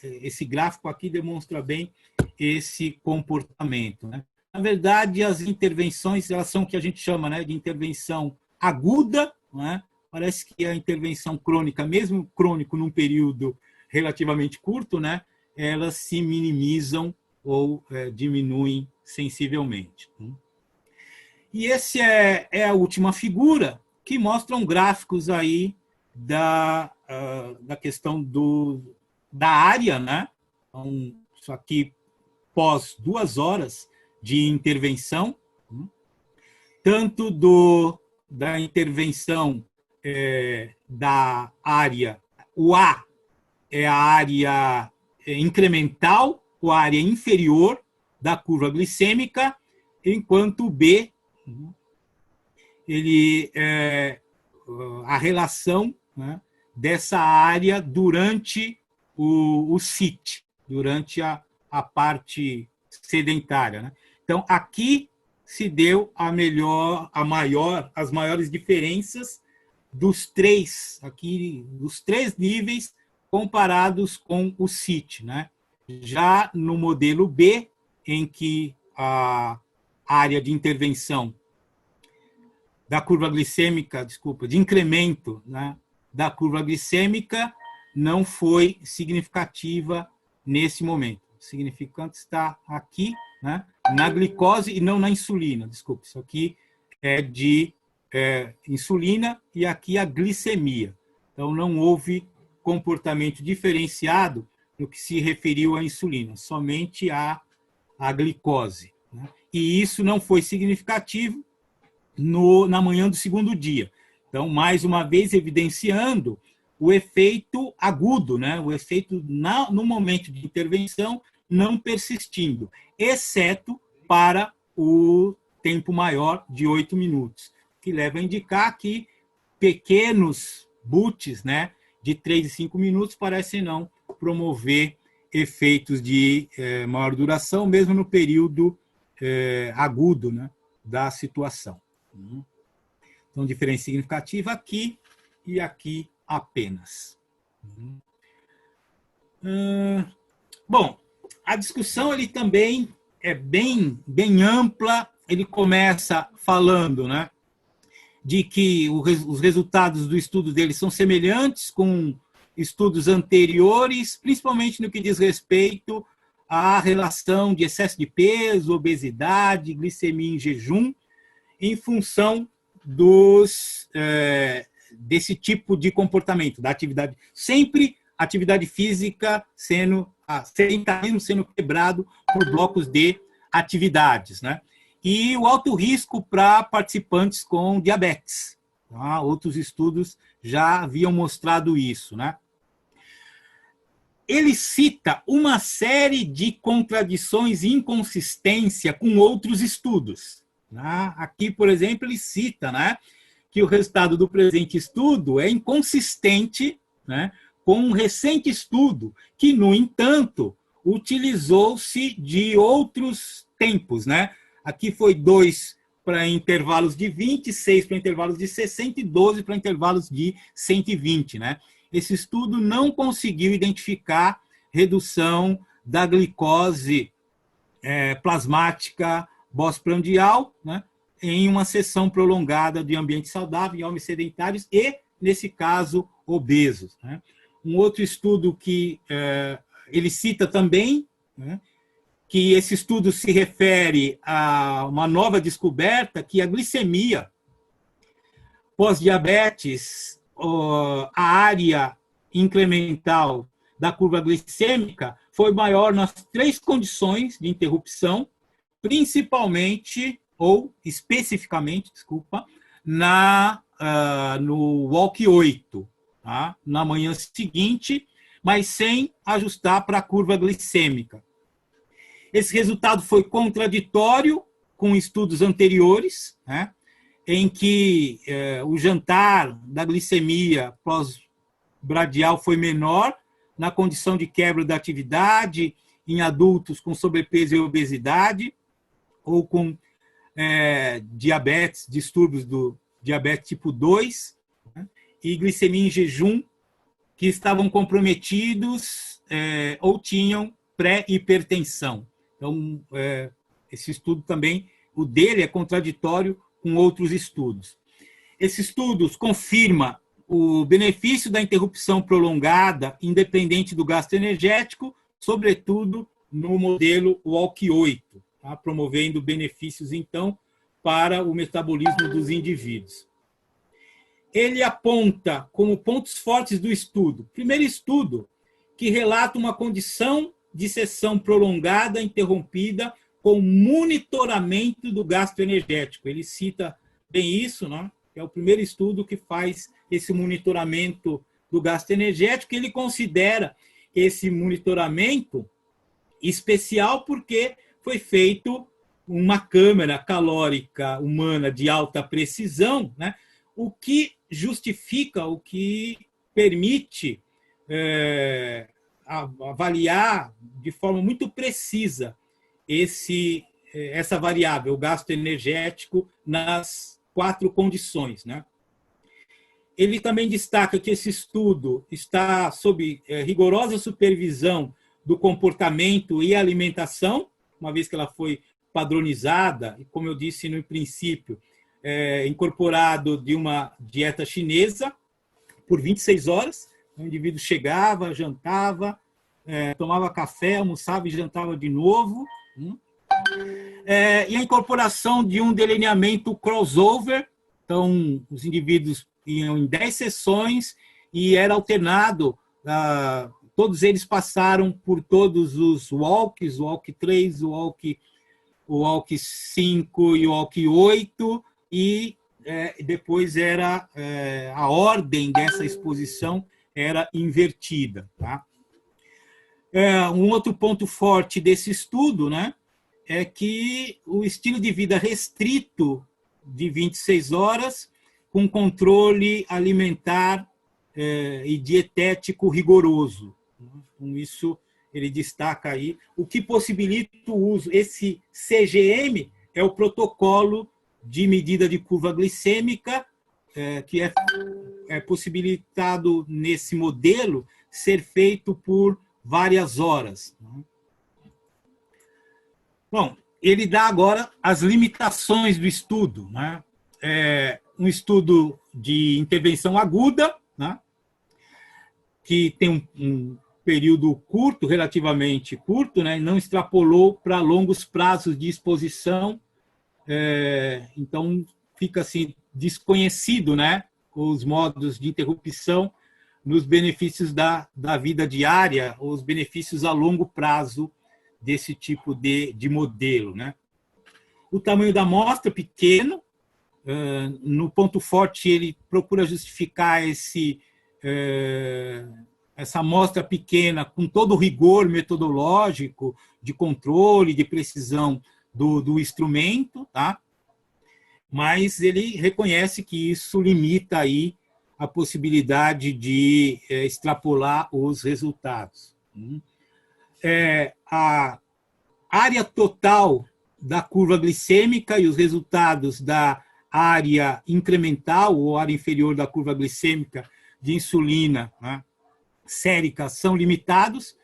esse gráfico aqui demonstra bem esse comportamento, né? Na verdade, as intervenções, elas são o que a gente chama, né, de intervenção aguda, né? Parece que a intervenção crônica, mesmo crônico num período relativamente curto, né, elas se minimizam ou diminuem sensivelmente. E essa é a última figura, que mostram gráficos aí da questão da área, né? Então, isso aqui pós 2 horas de intervenção, tanto da intervenção da área, o A é a área incremental, ou a área inferior da curva glicêmica, enquanto o B, ele a relação, né, dessa área durante o CIT, durante a parte sedentária. Né? Então, aqui se deu as maiores diferenças dos 3 níveis comparados com o CIT, né? Já no modelo B, em que a área de intervenção da curva glicêmica, de incremento, né, da curva glicêmica não foi significativa nesse momento. O significante está aqui, né, na glicose e não na insulina. Isso aqui é de insulina e aqui a glicemia. Então, não houve comportamento diferenciado no que se referiu à insulina, somente à glicose. Né? E isso não foi significativo na manhã do segundo dia. Então, mais uma vez, evidenciando o efeito agudo, né? O efeito no momento de intervenção não persistindo, exceto para o tempo maior de 8 minutos, que leva a indicar que pequenos boots, né, de 3 e 5 minutos parecem não promover efeitos de maior duração, mesmo no período agudo, né, da situação. Então, diferença significativa aqui e aqui apenas. Bom, a discussão ali também é bem ampla, ele começa falando, né, de que os resultados do estudo dele são semelhantes com estudos anteriores, principalmente no que diz respeito à relação de excesso de peso, obesidade, glicemia em jejum, em função desse tipo de comportamento, da atividade, sempre atividade física sedentarismo sendo quebrado por blocos de atividades, né? E o alto risco para participantes com diabetes. Tá? Outros estudos já haviam mostrado isso, né? Ele cita uma série de contradições e inconsistência com outros estudos. Né? Aqui, por exemplo, ele cita, né, que o resultado do presente estudo é inconsistente, né, com um recente estudo que, no entanto, utilizou-se de outros tempos. Né? Aqui foi 2 para intervalos de 20, 6 para intervalos de 60 e 12 para intervalos de 120. Né? Esse estudo não conseguiu identificar redução da glicose plasmática pós-prandial, né, em uma sessão prolongada de ambiente saudável em homens sedentários e, nesse caso, obesos. Né? Um outro estudo que ele cita também, né, que esse estudo se refere a uma nova descoberta, que a glicemia pós-diabetes, a área incremental da curva glicêmica foi maior nas 3 condições de interrupção, principalmente, ou especificamente, desculpa, no walk 8, tá? Na manhã seguinte, mas sem ajustar para a curva glicêmica. Esse resultado foi contraditório com estudos anteriores, né, em que o jantar da glicemia pós-bradial foi menor na condição de quebra da atividade em adultos com sobrepeso e obesidade ou com diabetes, distúrbios do diabetes tipo 2, né, e glicemia em jejum, que estavam comprometidos ou tinham pré-hipertensão. Então, esse estudo também, o dele é contraditório com outros estudos. Esse estudo confirma o benefício da interrupção prolongada, independente do gasto energético, sobretudo no modelo Walk 8, tá? Promovendo benefícios, então, para o metabolismo dos indivíduos. Ele aponta como pontos fortes do estudo. Primeiro estudo, que relata uma condição de sessão prolongada, interrompida, com monitoramento do gasto energético. Ele cita bem isso, né? É o primeiro estudo que faz esse monitoramento do gasto energético. Ele considera esse monitoramento especial porque foi feito uma câmara calórica humana de alta precisão, né? O que justifica, o que permite avaliar de forma muito precisa essa variável, o gasto energético, nas 4 condições. Né? Ele também destaca que esse estudo está sob rigorosa supervisão do comportamento e alimentação, uma vez que ela foi padronizada, e como eu disse no princípio, incorporado de uma dieta chinesa por 26 horas. O indivíduo chegava, jantava, tomava café, almoçava e jantava de novo. E a incorporação de um delineamento crossover. Então, os indivíduos iam em 10 sessões e era alternado. Todos eles passaram por todos os walks, o walk 3, o walk 5 e o walk 8, e depois era a ordem dessa exposição era invertida. Tá? Um outro ponto forte desse estudo, né, é que o estilo de vida restrito de 26 horas, com controle alimentar e dietético rigoroso. Com isso, ele destaca aí o que possibilita o uso. Esse CGM é o protocolo de medida de curva glicêmica, que é possibilitado nesse modelo ser feito por várias horas. Bom, ele dá agora as limitações do estudo, né? Um estudo de intervenção aguda, né? Que tem um período curto, relativamente curto, né? Não extrapolou para longos prazos de exposição, então fica assim desconhecido, né? Os modos de interrupção nos benefícios da vida diária, os benefícios a longo prazo desse tipo de modelo, né? O tamanho da amostra pequeno, no ponto forte ele procura justificar essa amostra pequena com todo o rigor metodológico de controle, de precisão do instrumento, tá? Mas ele reconhece que isso limita aí a possibilidade de extrapolar os resultados. A área total da curva glicêmica e os resultados da área incremental ou área inferior da curva glicêmica de insulina, né, sérica, são limitados.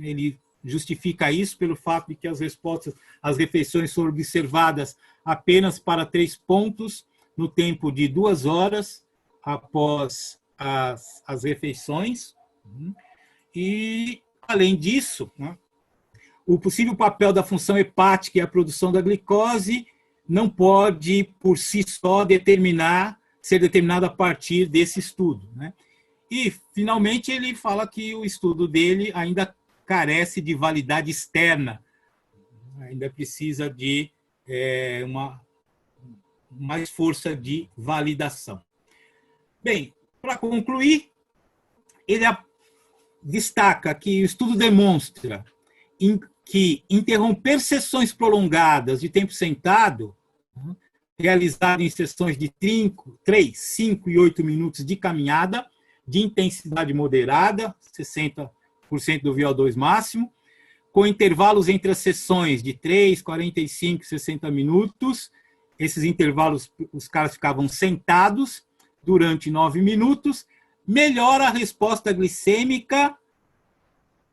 Ele justifica isso pelo fato de que as respostas às refeições foram observadas apenas para 3 pontos no tempo de 2 horas após as refeições. E, além disso, né, o possível papel da função hepática e a produção da glicose não pode, por si só, ser determinado a partir desse estudo, né? E, finalmente, ele fala que o estudo dele ainda carece de validade externa, ainda precisa de mais força de validação. Bem, para concluir, ele destaca que o estudo demonstra que interromper sessões prolongadas de tempo sentado, realizado em sessões de 3, 5 e 8 minutos de caminhada, de intensidade moderada, 60% do VO2 máximo, com intervalos entre as sessões de 3, 45 e 60 minutos. Esses intervalos, os caras ficavam sentados durante 9 minutos, melhora a resposta glicêmica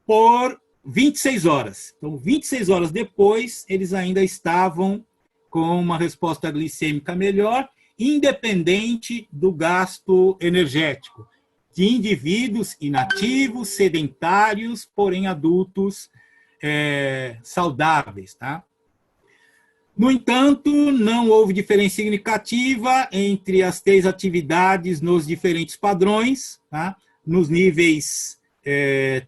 por 26 horas. Então, 26 horas depois, eles ainda estavam com uma resposta glicêmica melhor, independente do gasto energético, de indivíduos inativos, sedentários, porém adultos saudáveis, tá? No entanto, não houve diferença significativa entre as 3 atividades nos diferentes padrões, tá? Nos níveis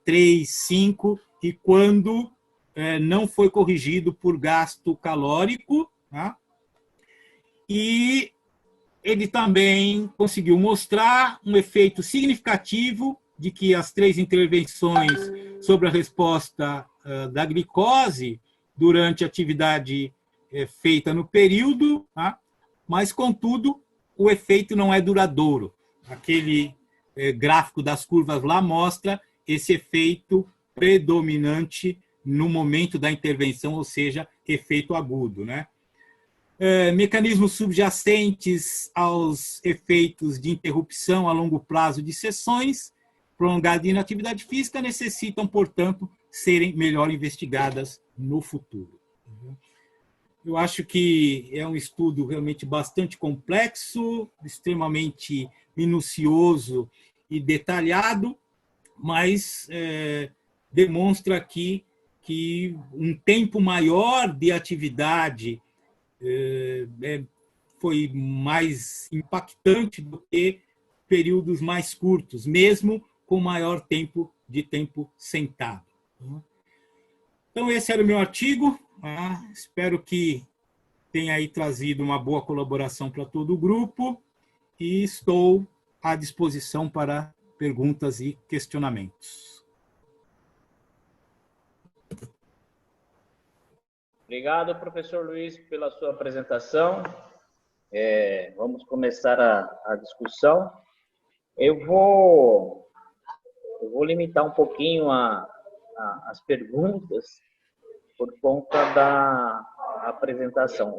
3, 5 e quando não foi corrigido por gasto calórico, tá? E ele também conseguiu mostrar um efeito significativo de que as 3 intervenções sobre a resposta da glicose durante a atividade feita no período, tá? Mas, contudo, o efeito não é duradouro. Aquele gráfico das curvas lá mostra esse efeito predominante no momento da intervenção, ou seja, efeito agudo, né? Mecanismos subjacentes aos efeitos de interrupção a longo prazo de sessões prolongadas de inatividade física necessitam, portanto, serem melhor investigadas no futuro. Eu acho que é um estudo realmente bastante complexo, extremamente minucioso e detalhado, mas demonstra aqui que um tempo maior de atividade foi mais impactante do que períodos mais curtos, mesmo com maior tempo sentado. Então, esse era o meu artigo. Espero que tenha aí trazido uma boa colaboração para todo o grupo e estou à disposição para perguntas e questionamentos. Obrigado, professor Luiz, pela sua apresentação. Vamos começar a discussão. Eu vou limitar um pouquinho as perguntas por conta da apresentação.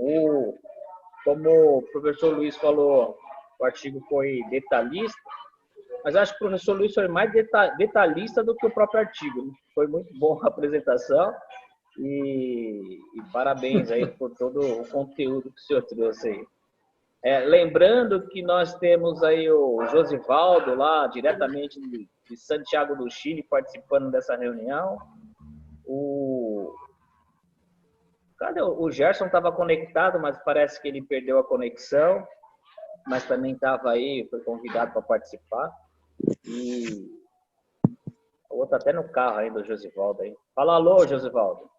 Como o professor Luiz falou, o artigo foi detalhista, mas acho que o professor Luiz foi mais detalhista do que o próprio artigo. Foi muito boa a apresentação E parabéns aí por todo o conteúdo que o senhor trouxe aí. Lembrando que nós temos aí o Josivaldo lá, diretamente de Santiago do Chile, participando dessa reunião. O Gerson estava conectado, mas parece que ele perdeu a conexão, mas também estava aí, foi convidado para participar. E o outro até no carro ainda, o Josivaldo aí. Fala alô, Josivaldo.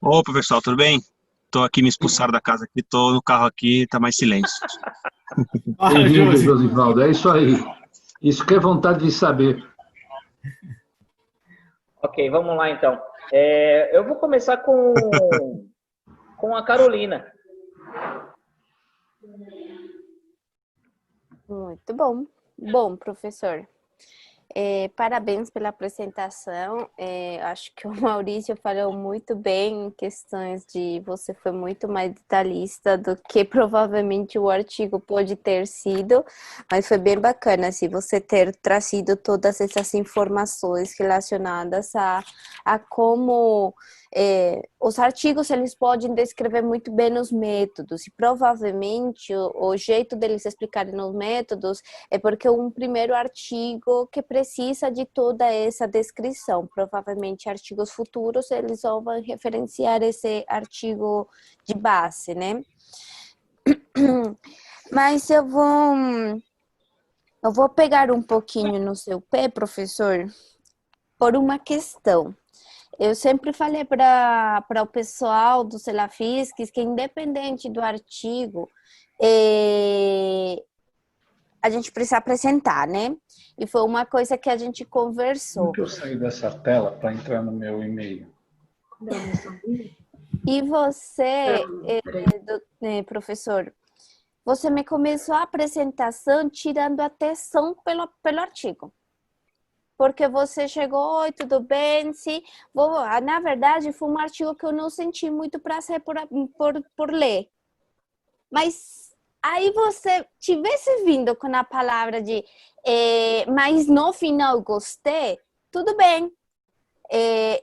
Opa, pessoal, tudo bem? Tô aqui, me expulsaram da casa aqui, tô no carro aqui, tá mais silêncio. Bem-vindo, Josivaldo, é isso aí. Isso que é vontade de saber. Ok, vamos lá então. Eu vou começar com a Carolina. Muito bom. Bom, professor. Parabéns pela apresentação. Acho que o Maurício falou muito bem em questões de você foi muito mais detalhista do que provavelmente o artigo pode ter sido, mas foi bem bacana assim, você ter trazido todas essas informações relacionadas a como os artigos eles podem descrever muito bem os métodos e provavelmente o jeito deles explicarem os métodos é porque um primeiro artigo que precisa de toda essa descrição. Provavelmente artigos futuros eles vão referenciar esse artigo de base, né? Mas eu vou pegar um pouquinho no seu pé, professor, por uma questão. Eu sempre falei para o pessoal do Celafisques que independente do artigo, a gente precisa apresentar, né? E foi uma coisa que a gente conversou. Como que eu saio dessa tela para entrar no meu e-mail? E você, professor, você me começou a apresentação tirando atenção pelo artigo. Porque você chegou, oi, tudo bem? Sim. Na verdade, foi um artigo que eu não senti muito prazer por ler. Mas aí você tivesse vindo com a palavra de mas no final gostei, tudo bem.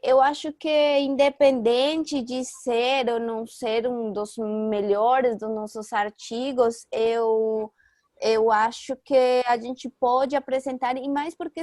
Eu acho que independente de ser ou não ser um dos melhores dos nossos artigos, eu acho que a gente pode apresentar, e mais porque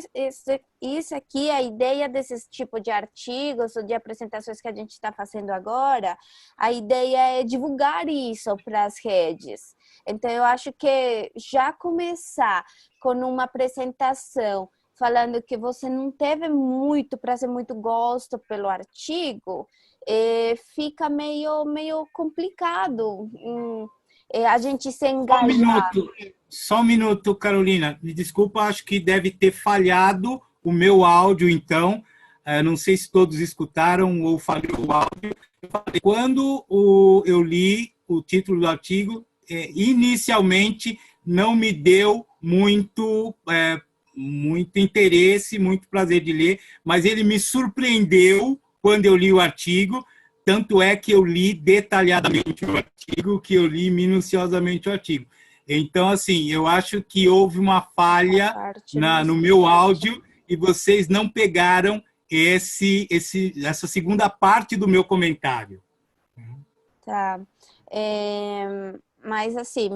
isso aqui, a ideia desse tipo de artigos ou de apresentações que a gente está fazendo agora, a ideia é divulgar isso para as redes. Então, eu acho que já começar com uma apresentação falando que você não teve muito prazer, muito gosto pelo artigo, fica meio complicado a gente se engajar. Só um minuto, Carolina. Me desculpa, acho que deve ter falhado o meu áudio, então. Não sei se todos escutaram ou falhou o áudio. Quando eu li o título do artigo, inicialmente não me deu muito interesse, muito prazer de ler, mas ele me surpreendeu quando eu li o artigo. Tanto é que eu li detalhadamente o artigo, que eu li minuciosamente o artigo. Então, assim, eu acho que houve uma falha no meu áudio e vocês não pegaram essa segunda parte do meu comentário. Tá. Mas, assim,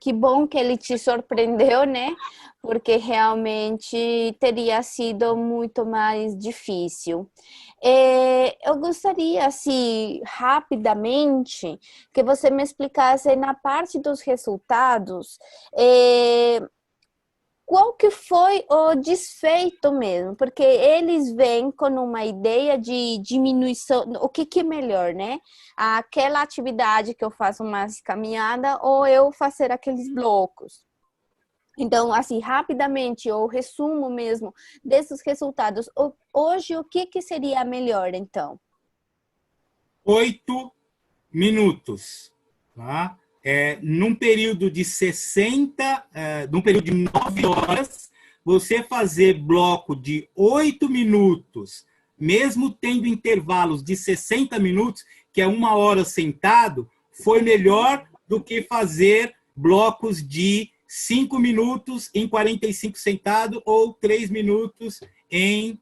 que bom que ele te surpreendeu, né? Porque realmente teria sido muito mais difícil. Eu gostaria, assim, rapidamente, que você me explicasse na parte dos resultados, qual que foi o desfeito mesmo? Porque eles vêm com uma ideia de diminuição, o que é melhor, né? Aquela atividade que eu faço mais caminhada ou eu fazer aqueles blocos. Então, assim, rapidamente, o resumo mesmo desses resultados. Hoje, o que seria melhor, então? 8 minutos, tá? Num período de 9 horas, você fazer bloco de 8 minutos, mesmo tendo intervalos de 60 minutos, que é 1 hora sentado, foi melhor do que fazer blocos de 5 minutos em 45 sentado ou 3 minutos em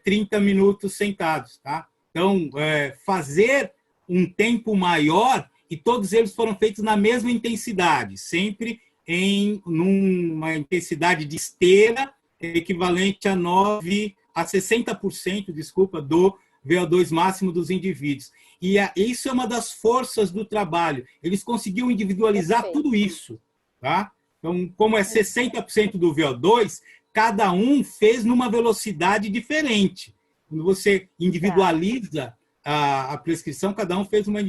30 minutos sentados, tá? Então, fazer um tempo maior, e todos eles foram feitos na mesma intensidade, sempre em numa intensidade de esteira equivalente a 60%, desculpa, do VO2 máximo dos indivíduos. E isso é uma das forças do trabalho. Eles conseguiram individualizar tudo isso. Tá? Então, como é 60% do VO2, cada um fez numa velocidade diferente. Quando você individualiza a prescrição, cada um fez uma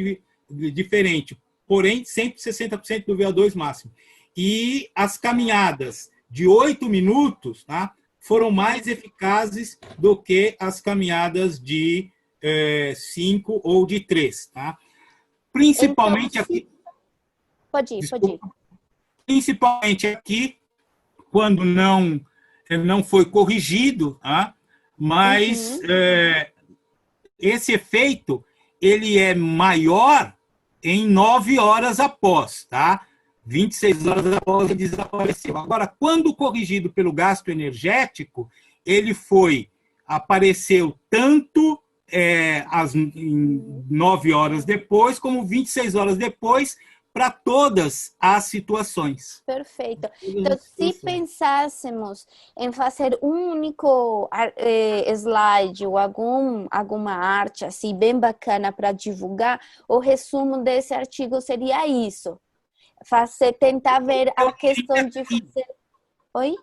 diferente. Porém, sempre 60% do VO2 máximo. E as caminhadas de 8 minutos, tá, foram mais eficazes do que as caminhadas de 5 ou de 3. Tá? Principalmente então, aqui... Pode ir. Principalmente aqui, quando não foi corrigido, tá? Mas esse efeito ele é maior em 9 horas após, tá? 26 horas após ele desapareceu. Agora, quando corrigido pelo gasto energético, ele apareceu tanto em 9 horas depois, como 26 horas depois, para todas as situações. Perfeito. Então, se pensássemos em fazer um único slide ou alguma arte assim bem bacana para divulgar, o resumo desse artigo seria isso. Tentar ver a questão de fazer... Oi?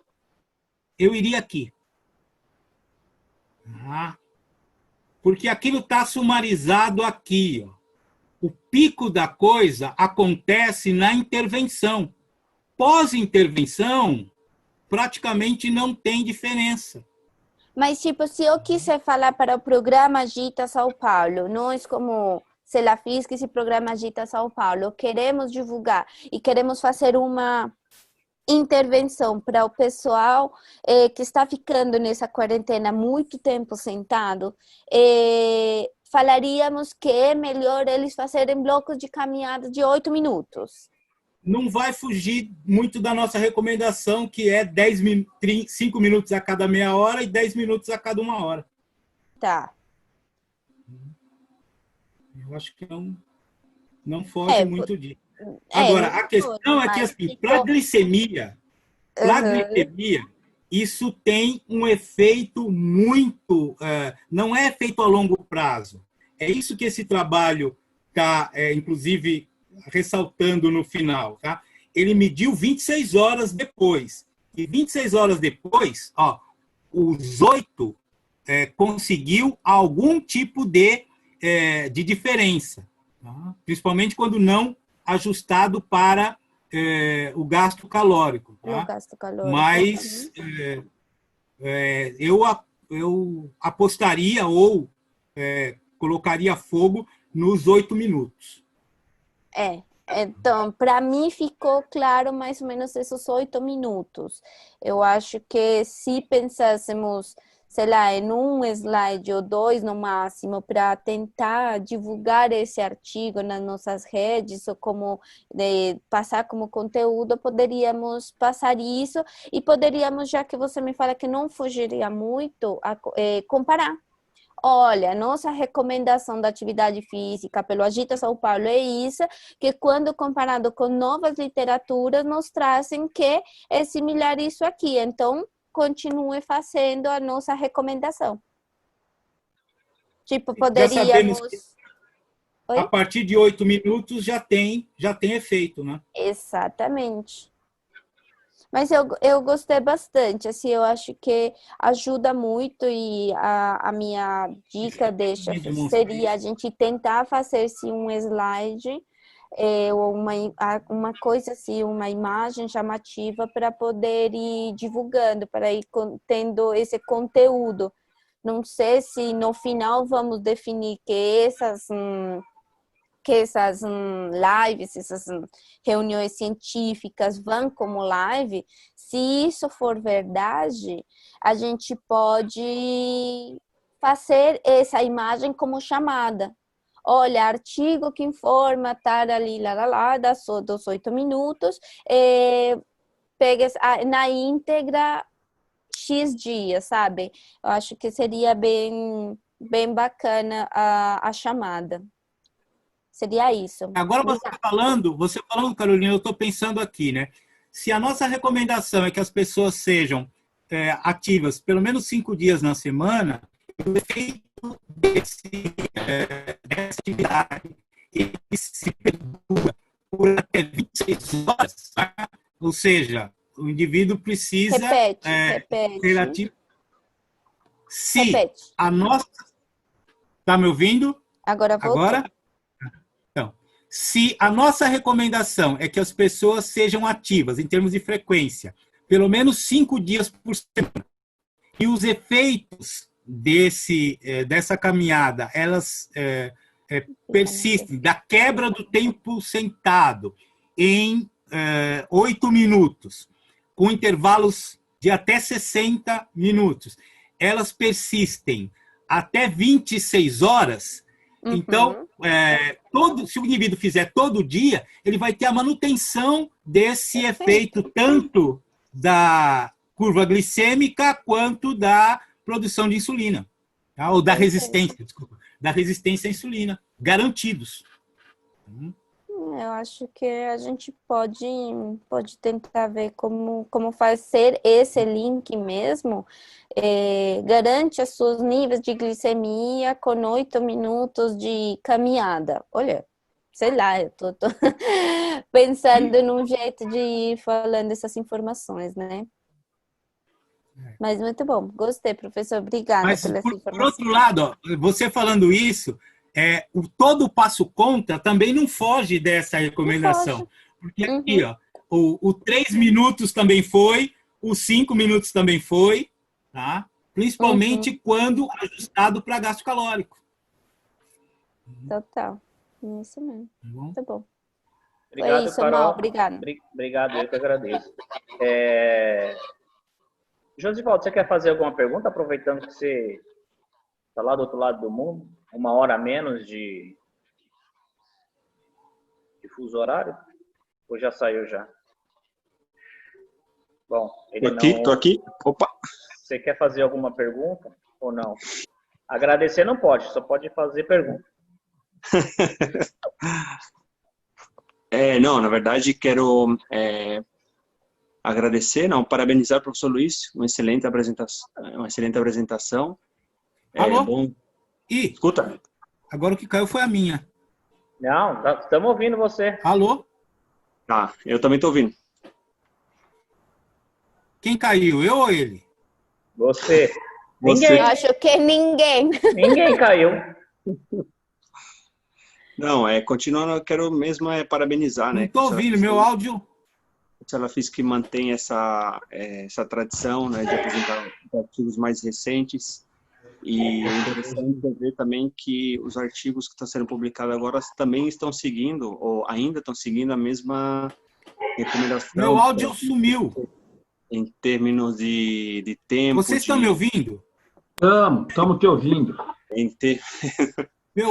Eu iria aqui. Porque aquilo está sumarizado aqui, ó. O pico da coisa acontece na intervenção. Pós-intervenção, praticamente não tem diferença. Mas, tipo, se eu quiser falar para o programa Agita São Paulo, nós como Celafisques e programa Agita São Paulo, queremos divulgar e queremos fazer uma intervenção para o pessoal que está ficando nessa quarentena muito tempo sentado, falaríamos que é melhor eles fazerem blocos de caminhada de 8 minutos. Não vai fugir muito da nossa recomendação, que é 5 minutos a cada meia hora e 10 minutos a cada 1 hora. Tá. Eu acho que não foge muito disso. Agora, a questão é que, assim, para glicemia, isso tem um efeito muito... não é efeito a longo prazo. É isso que esse trabalho está, inclusive, ressaltando no final. Tá? Ele mediu 26 horas depois. E 26 horas depois, os 8 conseguiu algum tipo de diferença. Tá? Principalmente quando não ajustado para o gasto calórico. Tá? O gasto calórico. Mas eu apostaria ou colocaria fogo nos 8 minutos. Então, para mim ficou claro mais ou menos esses 8 minutos. Eu acho que se pensássemos, sei lá, em um slide ou 2 no máximo, para tentar divulgar esse artigo nas nossas redes, ou como passar como conteúdo, poderíamos passar isso e poderíamos, já que você me fala que não fugiria muito, comparar. Olha, nossa recomendação da atividade física pelo Agita São Paulo é isso, que quando comparado com novas literaturas, nos trazem que é similar isso aqui. Então, continue fazendo a nossa recomendação. Tipo, poderíamos... A partir de 8 minutos já tem efeito, né? Exatamente. Mas eu gostei bastante, assim, eu acho que ajuda muito e a minha dica seria a gente tentar fazer um slide ou uma coisa assim, uma imagem chamativa para poder ir divulgando, para ir tendo esse conteúdo. Não sei se no final vamos definir que essas lives, essas reuniões científicas vão como live. Se isso for verdade, a gente pode fazer essa imagem como chamada. Olha, artigo que informa, dos 8 minutos, pega na íntegra X dias, sabe? Eu acho que seria bem bem bacana a chamada. Seria isso. Agora você falando, Carolina, eu estou pensando aqui, né? Se a nossa recomendação é que as pessoas sejam ativas pelo menos 5 dias na semana, o efeito dessa atividade ele se perdura por até 26 horas, tá? Ou seja, o indivíduo precisa ser ativo. Se a nossa... Está me ouvindo? Agora voltou. Agora? Então, se a nossa recomendação é que as pessoas sejam ativas em termos de frequência, pelo menos 5 dias por semana, e os efeitos dessa caminhada, elas persistem, da quebra do tempo sentado em 8 minutos, com intervalos de até 60 minutos, elas persistem até 26 horas, então, se o indivíduo fizer todo dia, ele vai ter a manutenção desse efeito, tanto da curva glicêmica quanto da produção de insulina, tá? Ou da resistência, desculpa, da resistência à insulina, garantidos. Eu acho que a gente pode tentar ver como fazer esse link mesmo. Garante os seus níveis de glicemia com 8 minutos de caminhada. Olha, sei lá, eu tô pensando num jeito de ir falando essas informações, né? Mas muito bom, gostei, professor, obrigada pela essa informação. Por outro lado, ó, você falando isso, todo o passo contra também não foge dessa recomendação. Porque aqui, ó, o 3 minutos também foi, os 5 minutos também foi, tá? Principalmente quando ajustado para gasto calórico. Total, isso mesmo. Tá bom. Obrigado, foi isso, Carol. Mal, obrigado. Obrigado, eu que agradeço. Josivaldo, você quer fazer alguma pergunta, aproveitando que você está lá do outro lado do mundo? 1 hora a menos de fuso horário? Ou já saiu já? Bom, ele Tô aqui. Opa! Você quer fazer alguma pergunta ou não? Agradecer não pode, só pode fazer pergunta. Não, na verdade, quero agradecer, parabenizar o professor Luiz, uma excelente apresentação. Alô? Bom. Escuta. Agora o que caiu foi a minha. Não, estamos ouvindo você. Alô? Tá, eu também estou ouvindo. Quem caiu, eu ou ele? Você. Ninguém. Eu acho que ninguém. Ninguém caiu. Não, continuando, eu quero mesmo parabenizar, né? Não estou ouvindo, meu áudio... Ela fez que mantém essa tradição, né, de apresentar artigos mais recentes. E é interessante ver também que os artigos que estão sendo publicados agora também estão seguindo, ou ainda estão seguindo a mesma recomendação. Meu áudio sumiu. Em termos de tempo. Vocês estão me ouvindo? Estamos te ouvindo. Meu